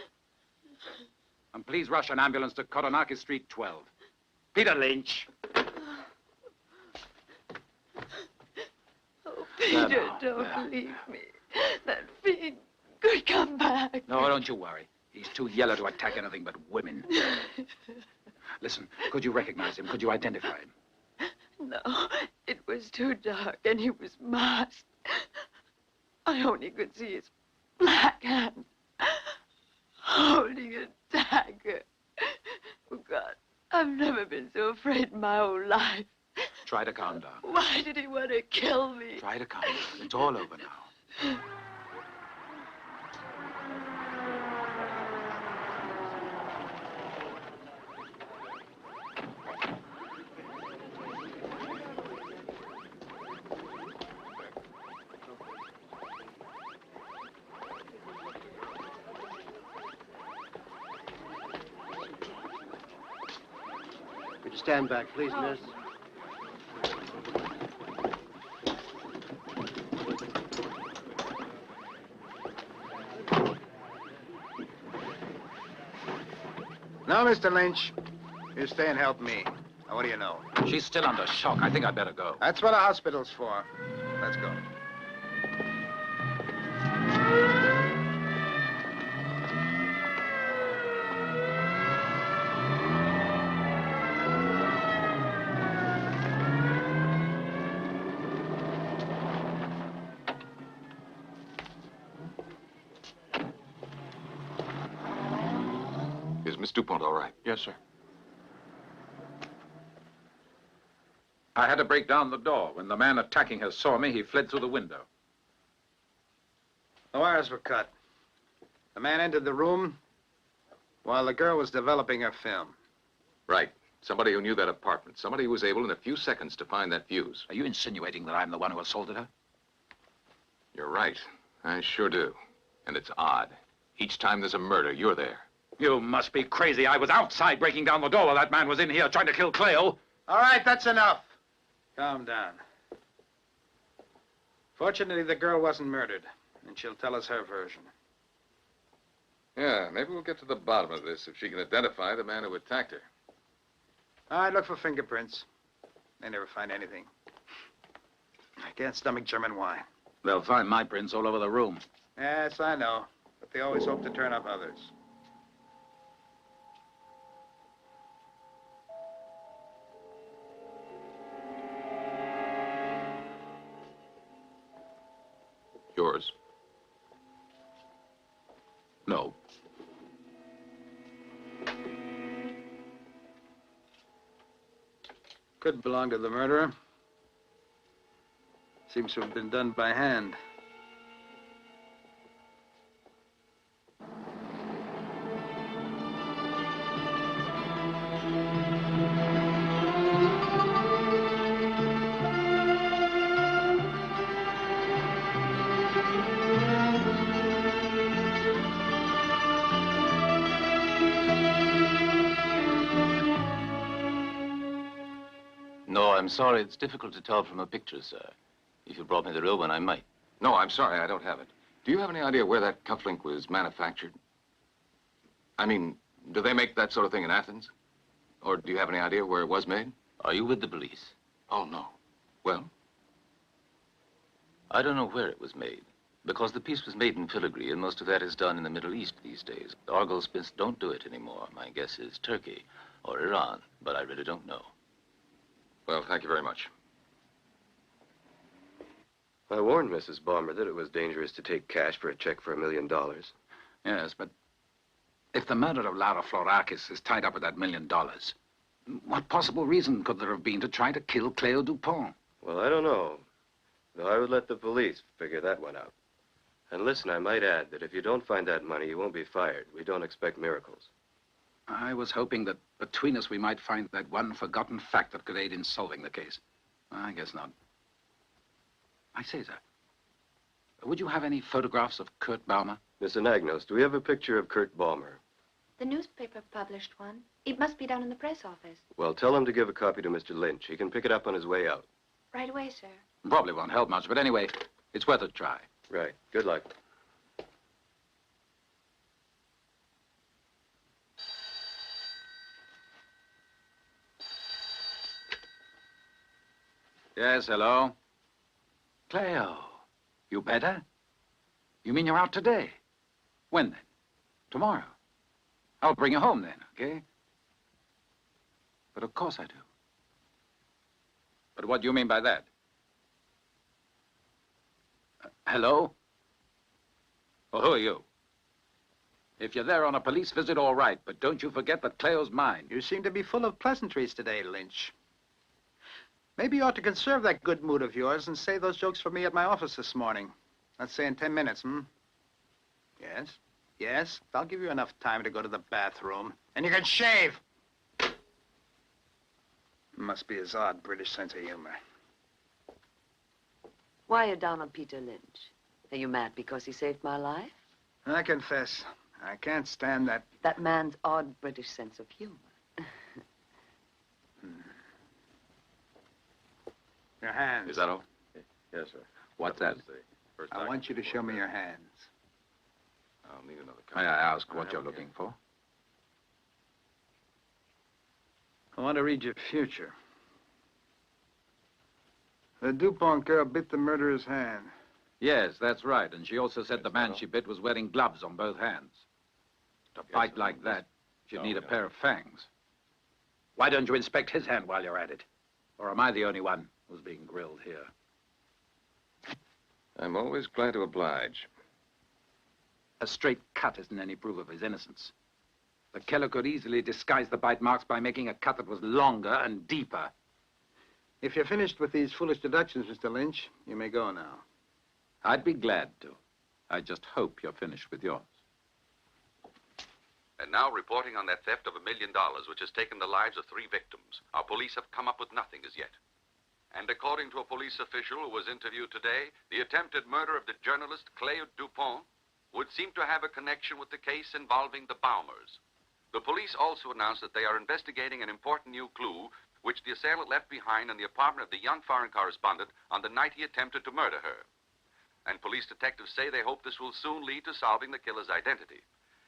I: And please rush an ambulance to Koronaki Street 12. Peter Lynch.
T: Oh, Peter, don't leave me. That fiend could come back.
I: No, don't you worry. He's too yellow to attack anything but women. Listen, could you recognize him? Could you identify him?
T: No, it was too dark and he was masked. I only could see his black hand holding a dagger. Oh, God, I've never been so afraid in my whole life.
I: Try to calm down.
T: Why did he want to kill me?
I: Try to calm down. It's all over now.
L: Would you stand back, please, miss?
O: Now, Mr. Lynch, you stay and help me. Now, what do you know?
I: She's still under shock. I think I'd better go.
O: That's what a hospital's for. Let's go.
C: Is Miss DuPont all right?
Q: Yes, sir.
I: I had to break down the door. When the man attacking her saw me, he fled through the window.
O: The wires were cut. The man entered the room while the girl was developing her film.
C: Right. Somebody who knew that apartment. Somebody who was able in a few seconds to find that fuse.
I: Are you insinuating that I'm the one who assaulted her?
C: You're right. I sure do. And it's odd. Each time there's a murder, you're there.
I: You must be crazy. I was outside breaking down the door while that man was in here trying to kill Cleo.
O: All right, that's enough. Calm down. Fortunately, the girl wasn't murdered, and she'll tell us her version.
C: Yeah, maybe we'll get to the bottom of this if she can identify the man who attacked her.
O: All right, look for fingerprints. They never find anything. I can't stomach German wine.
I: They'll find my prints all over the room.
O: Yes, I know, but they always hope to turn up others.
C: Yours?
I: No.
O: Could belong to the murderer. Seems to have been done by hand.
L: No, I'm sorry. It's difficult to tell from a picture, sir. If you brought me the real one, I might.
C: No, I'm sorry. I don't have it. Do you have any idea where that cufflink was manufactured? I mean, do they make that sort of thing in Athens? Or do you have any idea where it was made?
E: Are you with the police?
C: Oh, no. Well?
E: I don't know where it was made, because the piece was made in filigree, and most of that is done in the Middle East these days. The Argyle Smiths don't do it anymore. My guess is Turkey or Iran, but I really don't know.
C: Well, thank you very much.
L: I warned Mrs. Balmer that it was dangerous to take cash for a check for $1 million.
I: Yes, but if the murder of Lara Florakis is tied up with that $1 million, what possible reason could there have been to try to kill Cleo Dupont?
L: Well, I don't know. Though I would let the police figure that one out. And listen, I might add that if you don't find that money, you won't be fired. We don't expect miracles.
I: I was hoping that between us we might find that one forgotten fact that could aid in solving the case. I guess not. I say, sir, would you have any photographs of Kurt Baumer?
L: Miss Anagnos, do we have a picture of Kurt Balmer?
M: The newspaper published one. It must be down in the press office.
L: Well, tell him to give a copy to Mr. Lynch. He can pick it up on his way out.
M: Right away, sir.
I: Probably won't help much, but anyway, it's worth a try.
L: Right. Good luck.
I: Yes, hello? Cleo, you better? You mean you're out today? When then? Tomorrow? I'll bring you home then, okay? But of course I do. But what do you mean by that? Hello? Well, who are you? If you're there on a police visit, all right, but don't you forget that Cleo's mine.
O: You seem to be full of pleasantries today, Lynch. Maybe you ought to conserve that good mood of yours and say those jokes for me at my office this morning. Let's say in 10 minutes, Yes? Yes? I'll give you enough time to go to the bathroom. And you can shave! Must be his odd British sense of humor.
P: Why are you down on Peter Lynch? Are you mad because he saved my life?
O: I confess, I can't stand that.
P: That man's odd British sense of humor.
O: Your hands.
C: Is that all?
L: Yes, sir.
I: What's that?
O: I want you to show me your hands.
C: I'll need another
I: May I ask what you're looking for?
O: I want to read your future. The Dupont girl bit the murderer's hand.
I: Yes, that's right. And she also said the man she bit was wearing gloves on both hands. To bite like that, she'd need a pair of fangs. Why don't you inspect his hand while you're at it? Or am I the only one who's being grilled here?
C: I'm always glad to oblige.
I: A straight cut isn't any proof of his innocence. The killer could easily disguise the bite marks by making a cut that was longer and deeper.
O: If you're finished with these foolish deductions, Mr. Lynch, you may go now.
I: I'd be glad to. I just hope you're finished with yours.
U: And now reporting on that theft of $1 million, which has taken the lives of 3 victims. Our police have come up with nothing as yet. And according to a police official who was interviewed today, the attempted murder of the journalist Cleo Dupont would seem to have a connection with the case involving the Baumers. The police also announced that they are investigating an important new clue which the assailant left behind in the apartment of the young foreign correspondent on the night he attempted to murder her. And police detectives say they hope this will soon lead to solving the killer's identity.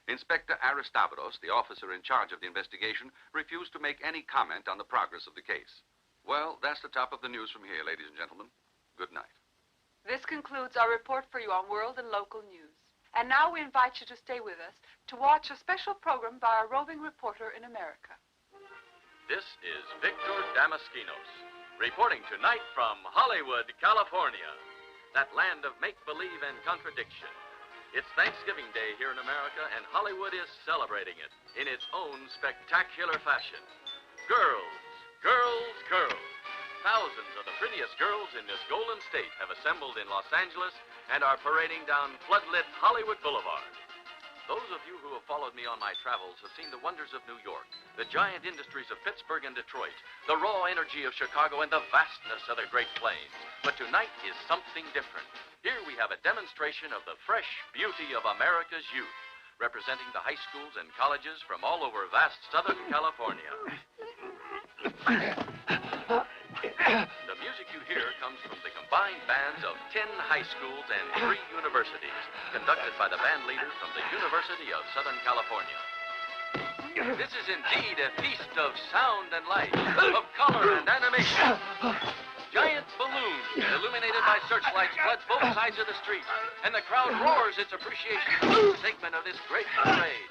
U: Inspector Aristavidos, the officer in charge of the investigation, refused to make any comment on the progress of the case. Well, that's the top of the news from here, ladies and gentlemen. Good night.
N: This concludes our report for you on world and local news. And now we invite you to stay with us to watch a special program by our roving reporter in America.
V: This is Victor Damaskinos, reporting tonight from Hollywood, California, that land of make-believe and contradiction. It's Thanksgiving Day here in America, and Hollywood is celebrating it in its own spectacular fashion. Girls, girls, girls. Thousands of the prettiest girls in this golden state have assembled in Los Angeles and are parading down floodlit Hollywood Boulevard. Those of you who have followed me on my travels have seen the wonders of New York, the giant industries of Pittsburgh and Detroit, the raw energy of Chicago, and the vastness of the Great Plains. But tonight is something different. Here we have a demonstration of the fresh beauty of America's youth, representing the high schools and colleges from all over vast Southern California. The music you hear comes from the combined bands of 10 high schools and 3 universities, conducted by the band leader from the University of Southern California. This is indeed a feast of sound and light, of color and animation. Giant balloons, illuminated by searchlights, flood both sides of the street, and the crowd roars its appreciation for each segment of this great parade.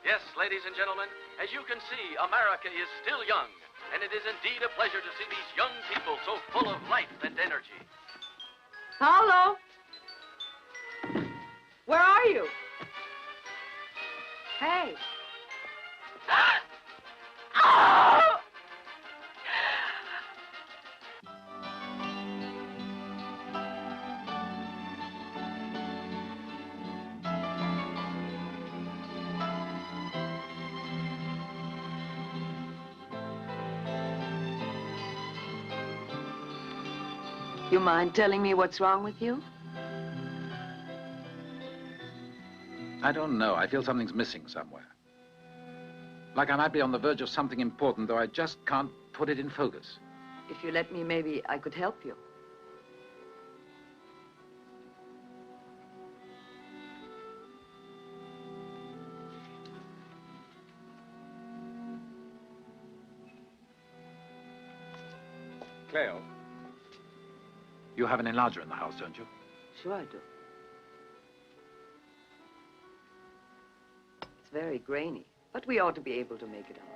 V: Yes, ladies and gentlemen, as you can see, America is still young, and it is indeed a pleasure to see these young people so full of life and energy.
P: Paolo? Where are you? Hey. You mind telling me what's wrong with you?
I: I don't know. I feel something's missing somewhere. Like I might be on the verge of something important, though I just can't put it in focus.
P: If you let me, maybe I could help you.
I: Cleo, you have an enlarger in the house, don't you?
P: Sure I do. It's very grainy, but we ought to be able to make it out.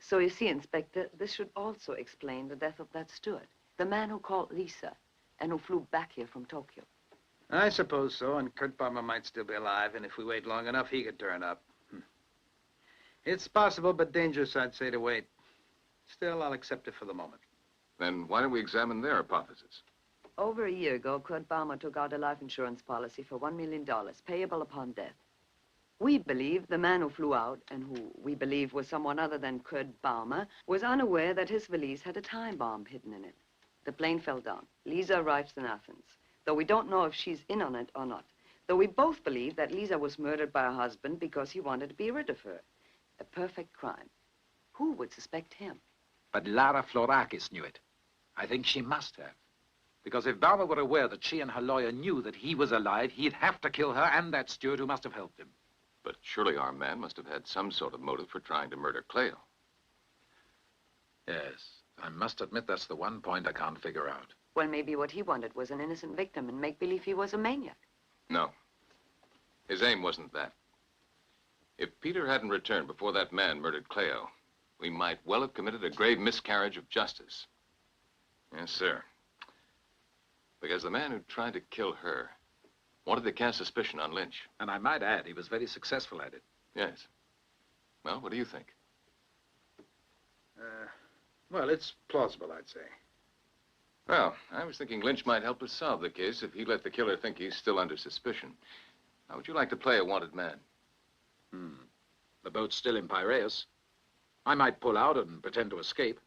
P: So you see, Inspector, this should also explain the death of that steward, the man who called Lisa and who flew back here from Tokyo.
O: I suppose so, and Kurt Palmer might still be alive, and if we wait long enough, he could turn up. It's possible, but dangerous, I'd say, to wait. Still, I'll accept it for the moment.
C: Then why don't we examine their hypothesis?
P: Over a year ago, Kurt Palmer took out a life insurance policy for $1 million, payable upon death. We believe the man who flew out, and who we believe was someone other than Kurt Palmer, was unaware that his valise had a time bomb hidden in it. The plane fell down. Lisa arrives in Athens, though we don't know if she's in on it or not. Though we both believe that Lisa was murdered by her husband because he wanted to be rid of her. A perfect crime. Who would suspect him?
I: But Lara Florakis knew it. I think she must have. Because if Balmer were aware that she and her lawyer knew that he was alive, he'd have to kill her and that steward who must have helped him.
C: But surely our man must have had some sort of motive for trying to murder Cleo.
I: Yes, I must admit that's the one point I can't figure out.
P: Well, maybe what he wanted was an innocent victim and make believe he was a maniac.
C: No. His aim wasn't that. If Peter hadn't returned before that man murdered Cleo, we might well have committed a grave miscarriage of justice. Yes, sir. Because the man who tried to kill her wanted to cast suspicion on Lynch.
I: And I might add, he was very successful at it.
C: Yes. Well, what do you think?
O: Well, it's plausible, I'd say.
C: Well, I was thinking Lynch might help us solve the case if he let the killer think he's still under suspicion. How would you like to play a wanted man?
I: The boat's still in Piraeus. I might pull out and pretend to escape.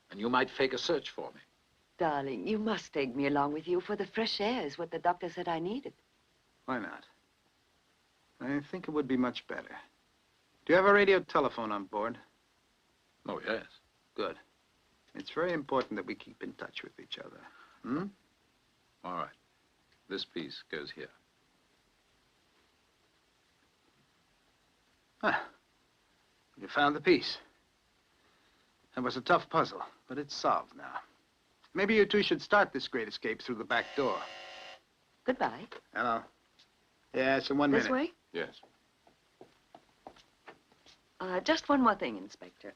I: And you might fake a search for me.
P: Darling, you must take me along with you, for the fresh air is what the doctor said I needed.
O: Why not? I think it would be much better. Do you have a radio telephone on board?
I: Oh, yes.
O: Good. It's very important that we keep in touch with each other.
I: All right. This piece goes here.
O: You found the piece. It was a tough puzzle, but it's solved now. Maybe you two should start this great escape through the back door.
K: Goodbye.
O: Hello. Yes, in 1 minute.
K: This way?
C: Yes.
P: Just one more thing, Inspector.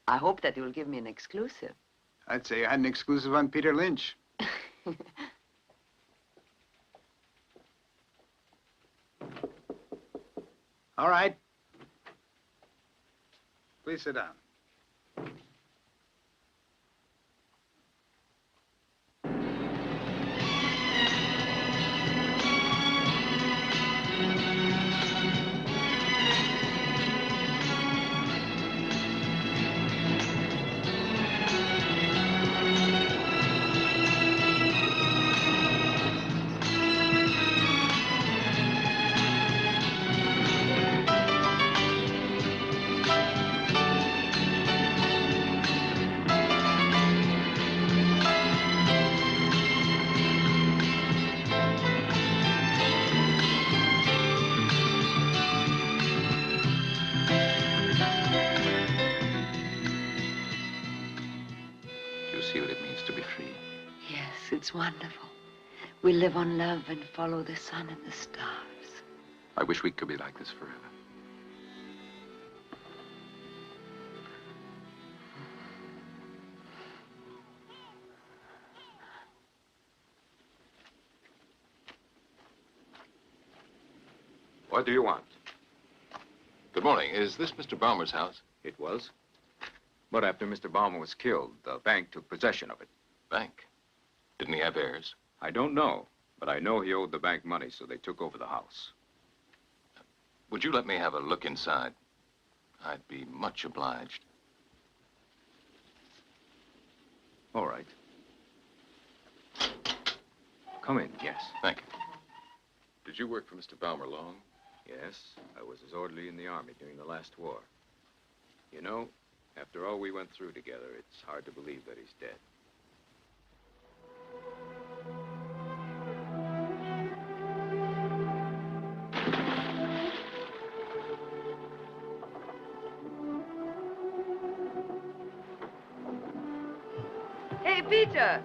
P: I hope that you'll give me an exclusive.
O: I'd say I had an exclusive on Peter Lynch. All right. Please sit down.
I: See what it means to be free.
T: Yes, it's wonderful. We live on love and follow the sun and the stars.
I: I wish we could be like this forever.
B: What do you want? Good morning. Is this Mr. Balmer's house?
G: It was. But after Mr. Balmer was killed, the bank took possession of it.
B: Bank? Didn't he have heirs?
G: I don't know, but I know he owed the bank money, so they took over the house.
B: Would you let me have a look inside? I'd be much obliged.
G: All right. Come in, yes.
B: Thank you. Did you work for Mr. Balmer long?
G: Yes, I was his orderly in the Army during the last war. You know, after all we went through together, it's hard to believe that he's dead.
P: Hey, Peter.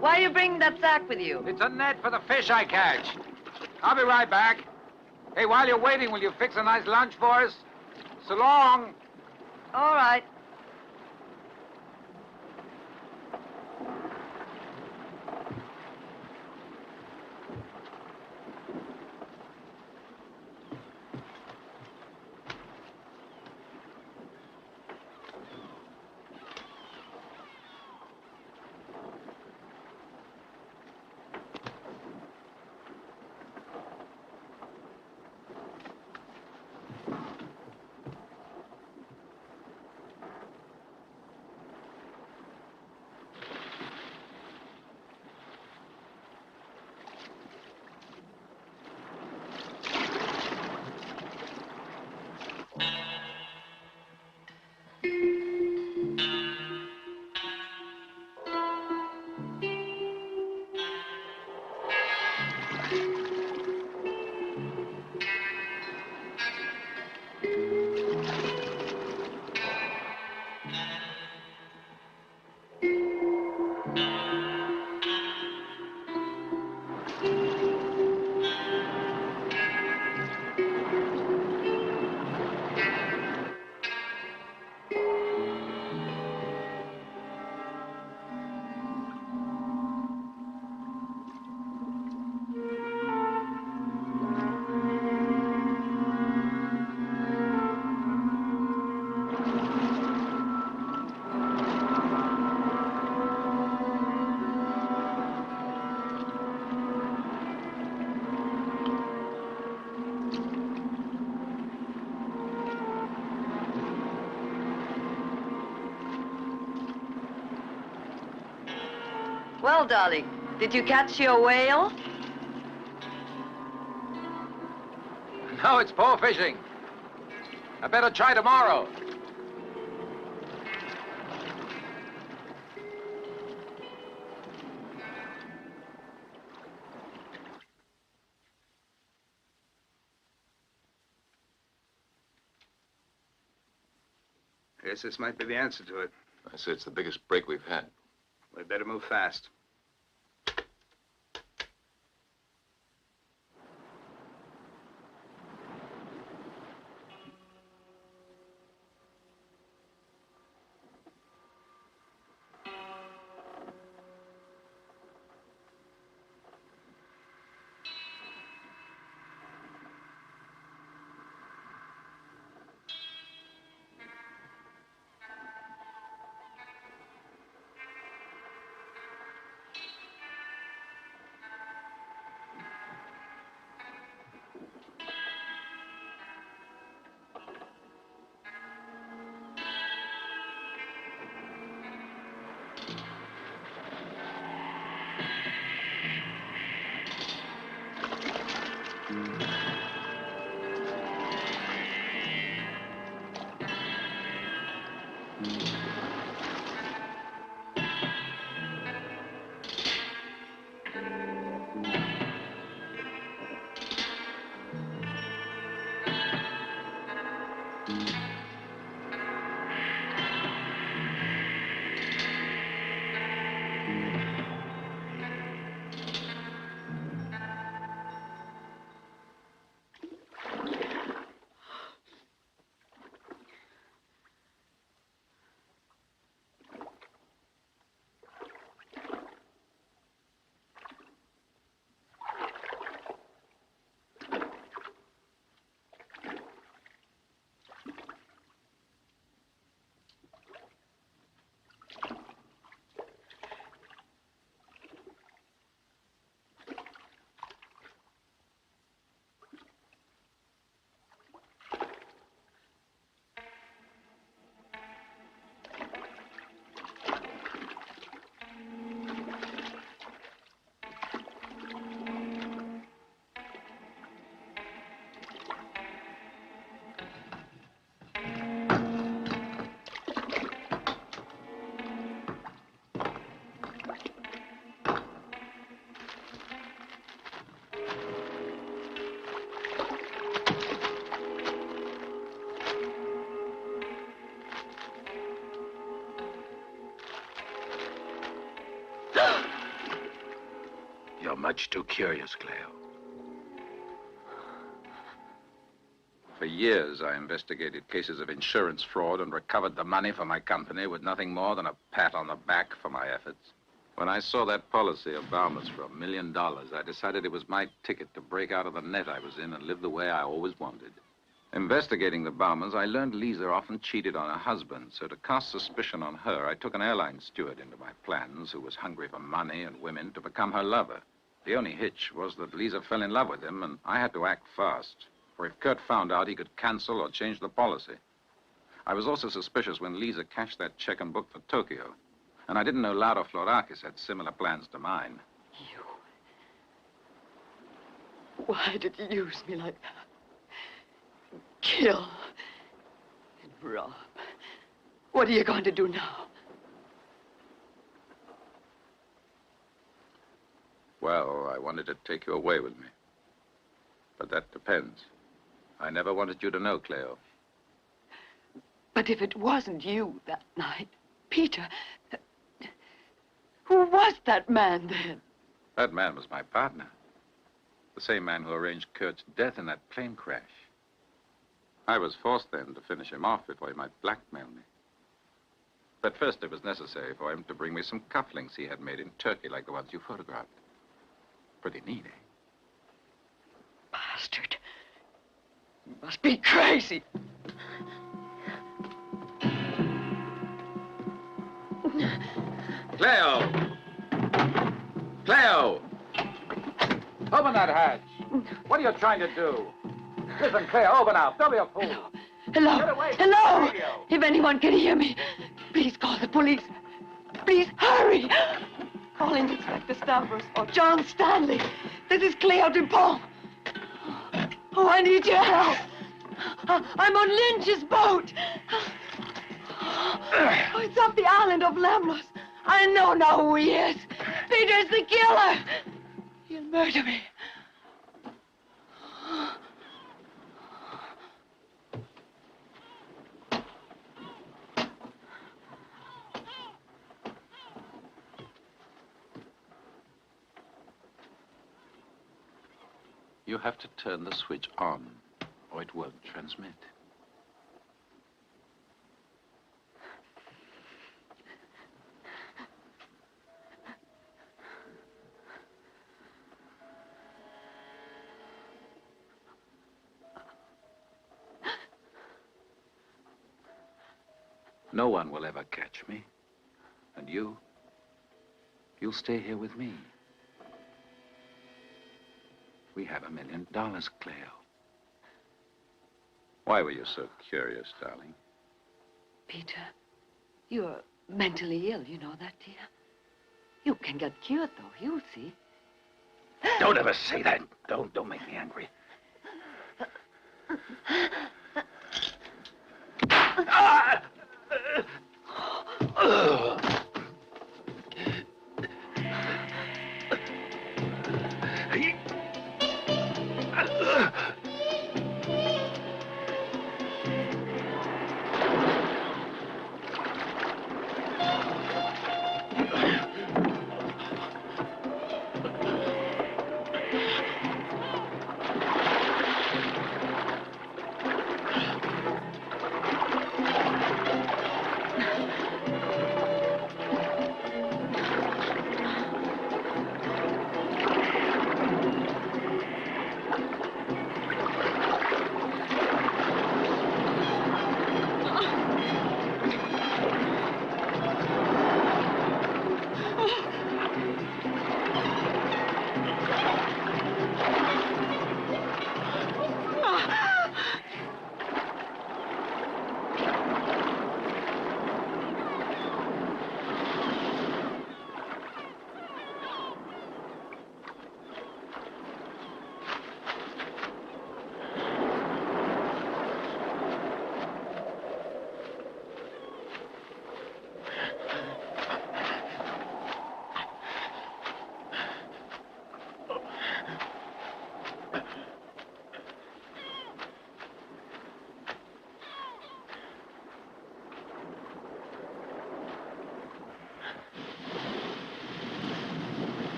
P: Why are you bringing that sack with you?
I: It's a net for the fish I catch. I'll be right back. Hey, while you're waiting, will you fix a nice lunch for us? So long.
P: All right. Well, darling, did you catch your whale?
I: No, it's poor fishing. I better try tomorrow.
O: I guess this might be the answer to it.
B: I say it's the biggest break we've had.
O: We'd better move fast.
I: You're much too curious, Cleo. For years, I investigated cases of insurance fraud and recovered the money for my company with nothing more than a pat on the back for my efforts. When I saw that policy of Balmer's for $1 million, I decided it was my ticket to break out of the net I was in and live the way I always wanted. Investigating the Balmers, I learned Lisa often cheated on her husband, so to cast suspicion on her, I took an airline steward into my plans who was hungry for money and women to become her lover. The only hitch was that Lisa fell in love with him, and I had to act fast. For if Kurt found out, he could cancel or change the policy. I was also suspicious when Lisa cashed that check and booked for Tokyo. And I didn't know Laura Florakis had similar plans to mine.
T: Why did you use me like that? Kill and rob. What are you going to do now?
I: Well, I wanted to take you away with me. But that depends. I never wanted you to know, Cleo.
T: But if it wasn't you that night, Peter, who was that man then?
I: That man was my partner. The same man who arranged Kurt's death in that plane crash. I was forced then to finish him off before he might blackmail me. But first it was necessary for him to bring me some cufflinks he had made in Turkey like the ones you photographed. Pretty neat, eh?
T: Bastard. You must be crazy.
I: Cleo! Cleo! Open that hatch. What are you trying to do? Listen, Cleo, open up. Don't be a fool.
T: Hello?
I: Get away from the
T: Hello?
I: radio.
T: If anyone can hear me, please call the police. Please hurry. Call in Inspector Stavros or John Stanley. This is Cleo Dupont. Oh, I need your help. I'm on Lynch's boat. Oh, it's off the island of Lemnos. I know now who he is. Peter's the killer. He'll murder me.
I: You have to turn the switch on, or it won't transmit. No one will ever catch me. And you'll stay here with me. We have $1 million, Cleo. Why were you so curious, darling?
T: Peter, you're mentally ill, you know that, dear? You can get cured, though. You'll see.
I: Don't ever say that. Don't make me angry.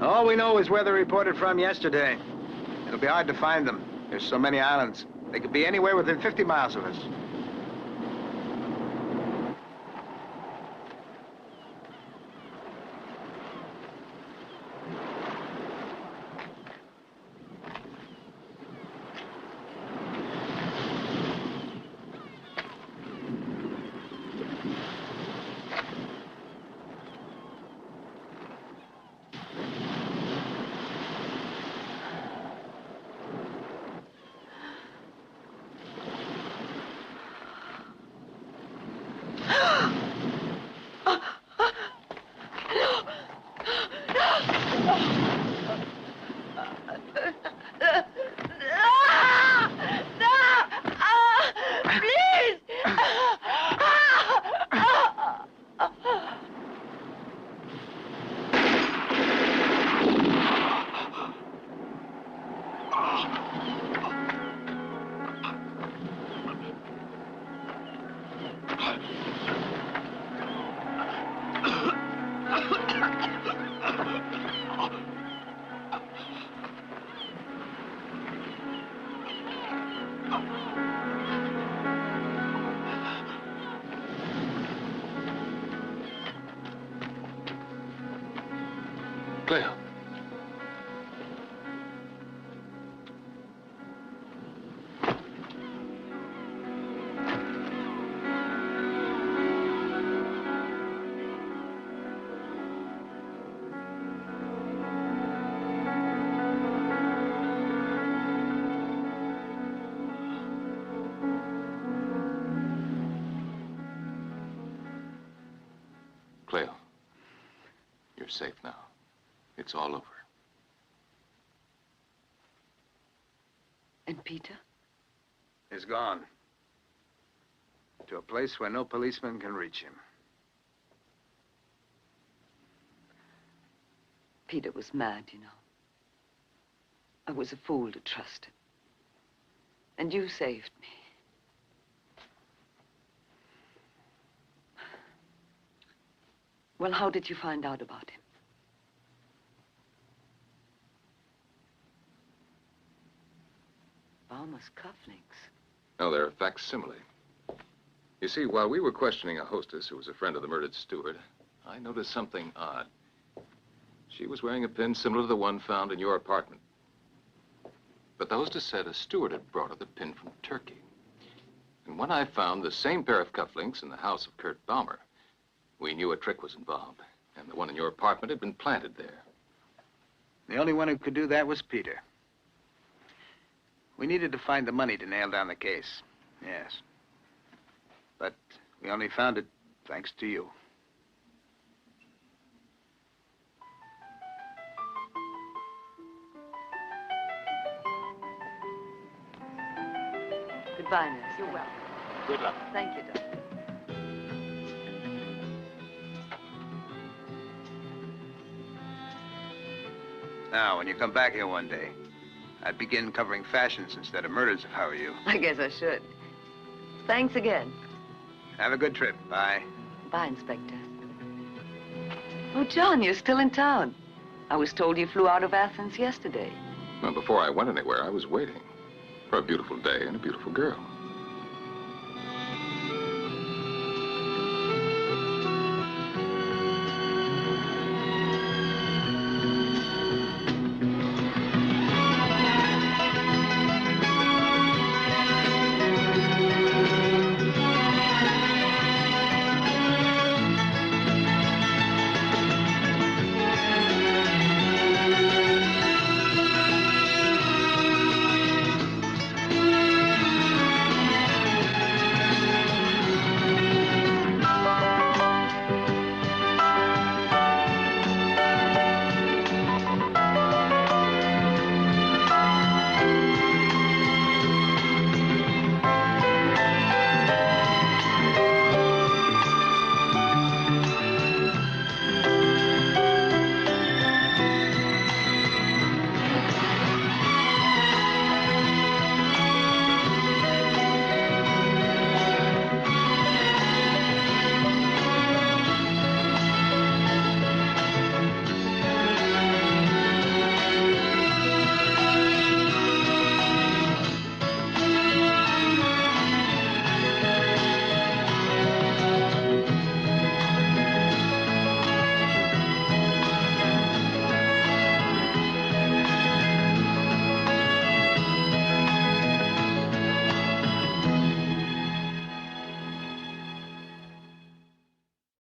O: All we know is where they reported from yesterday. It'll be hard to find them. There's so many islands. They could be anywhere within 50 miles of us.
B: Cleo. Cleo, you're safe now. It's all over.
P: And Peter?
O: He's gone. To a place where no policeman can reach him.
P: Peter was mad, you know. I was a fool to trust him. And you saved me. Well, how did you find out about him? Balmer's cufflinks.
B: No, they're a facsimile. You see, while we were questioning a hostess who was a friend of the murdered steward, I noticed something odd. She was wearing a pin similar to the one found in your apartment. But the hostess said a steward had brought her the pin from Turkey. And when I found the same pair of cufflinks in the house of Kurt Balmer, we knew a trick was involved, and the one in your apartment had been planted there.
O: The only one who could do that was Peter. We needed to find the money to nail down the case. Yes. But we only found it thanks to you.
P: Goodbye, nurse. You're welcome.
E: Good luck.
P: Thank you, Doctor.
O: Now, when you come back here one day, I'd begin covering fashions instead of murders, if I were you.
P: I guess I should. Thanks again.
O: Have a good trip. Bye.
P: Bye, Inspector. Oh, John, you're still in town. I was told you flew out of Athens yesterday.
B: Well, before I went anywhere, I was waiting for a beautiful day and a beautiful girl.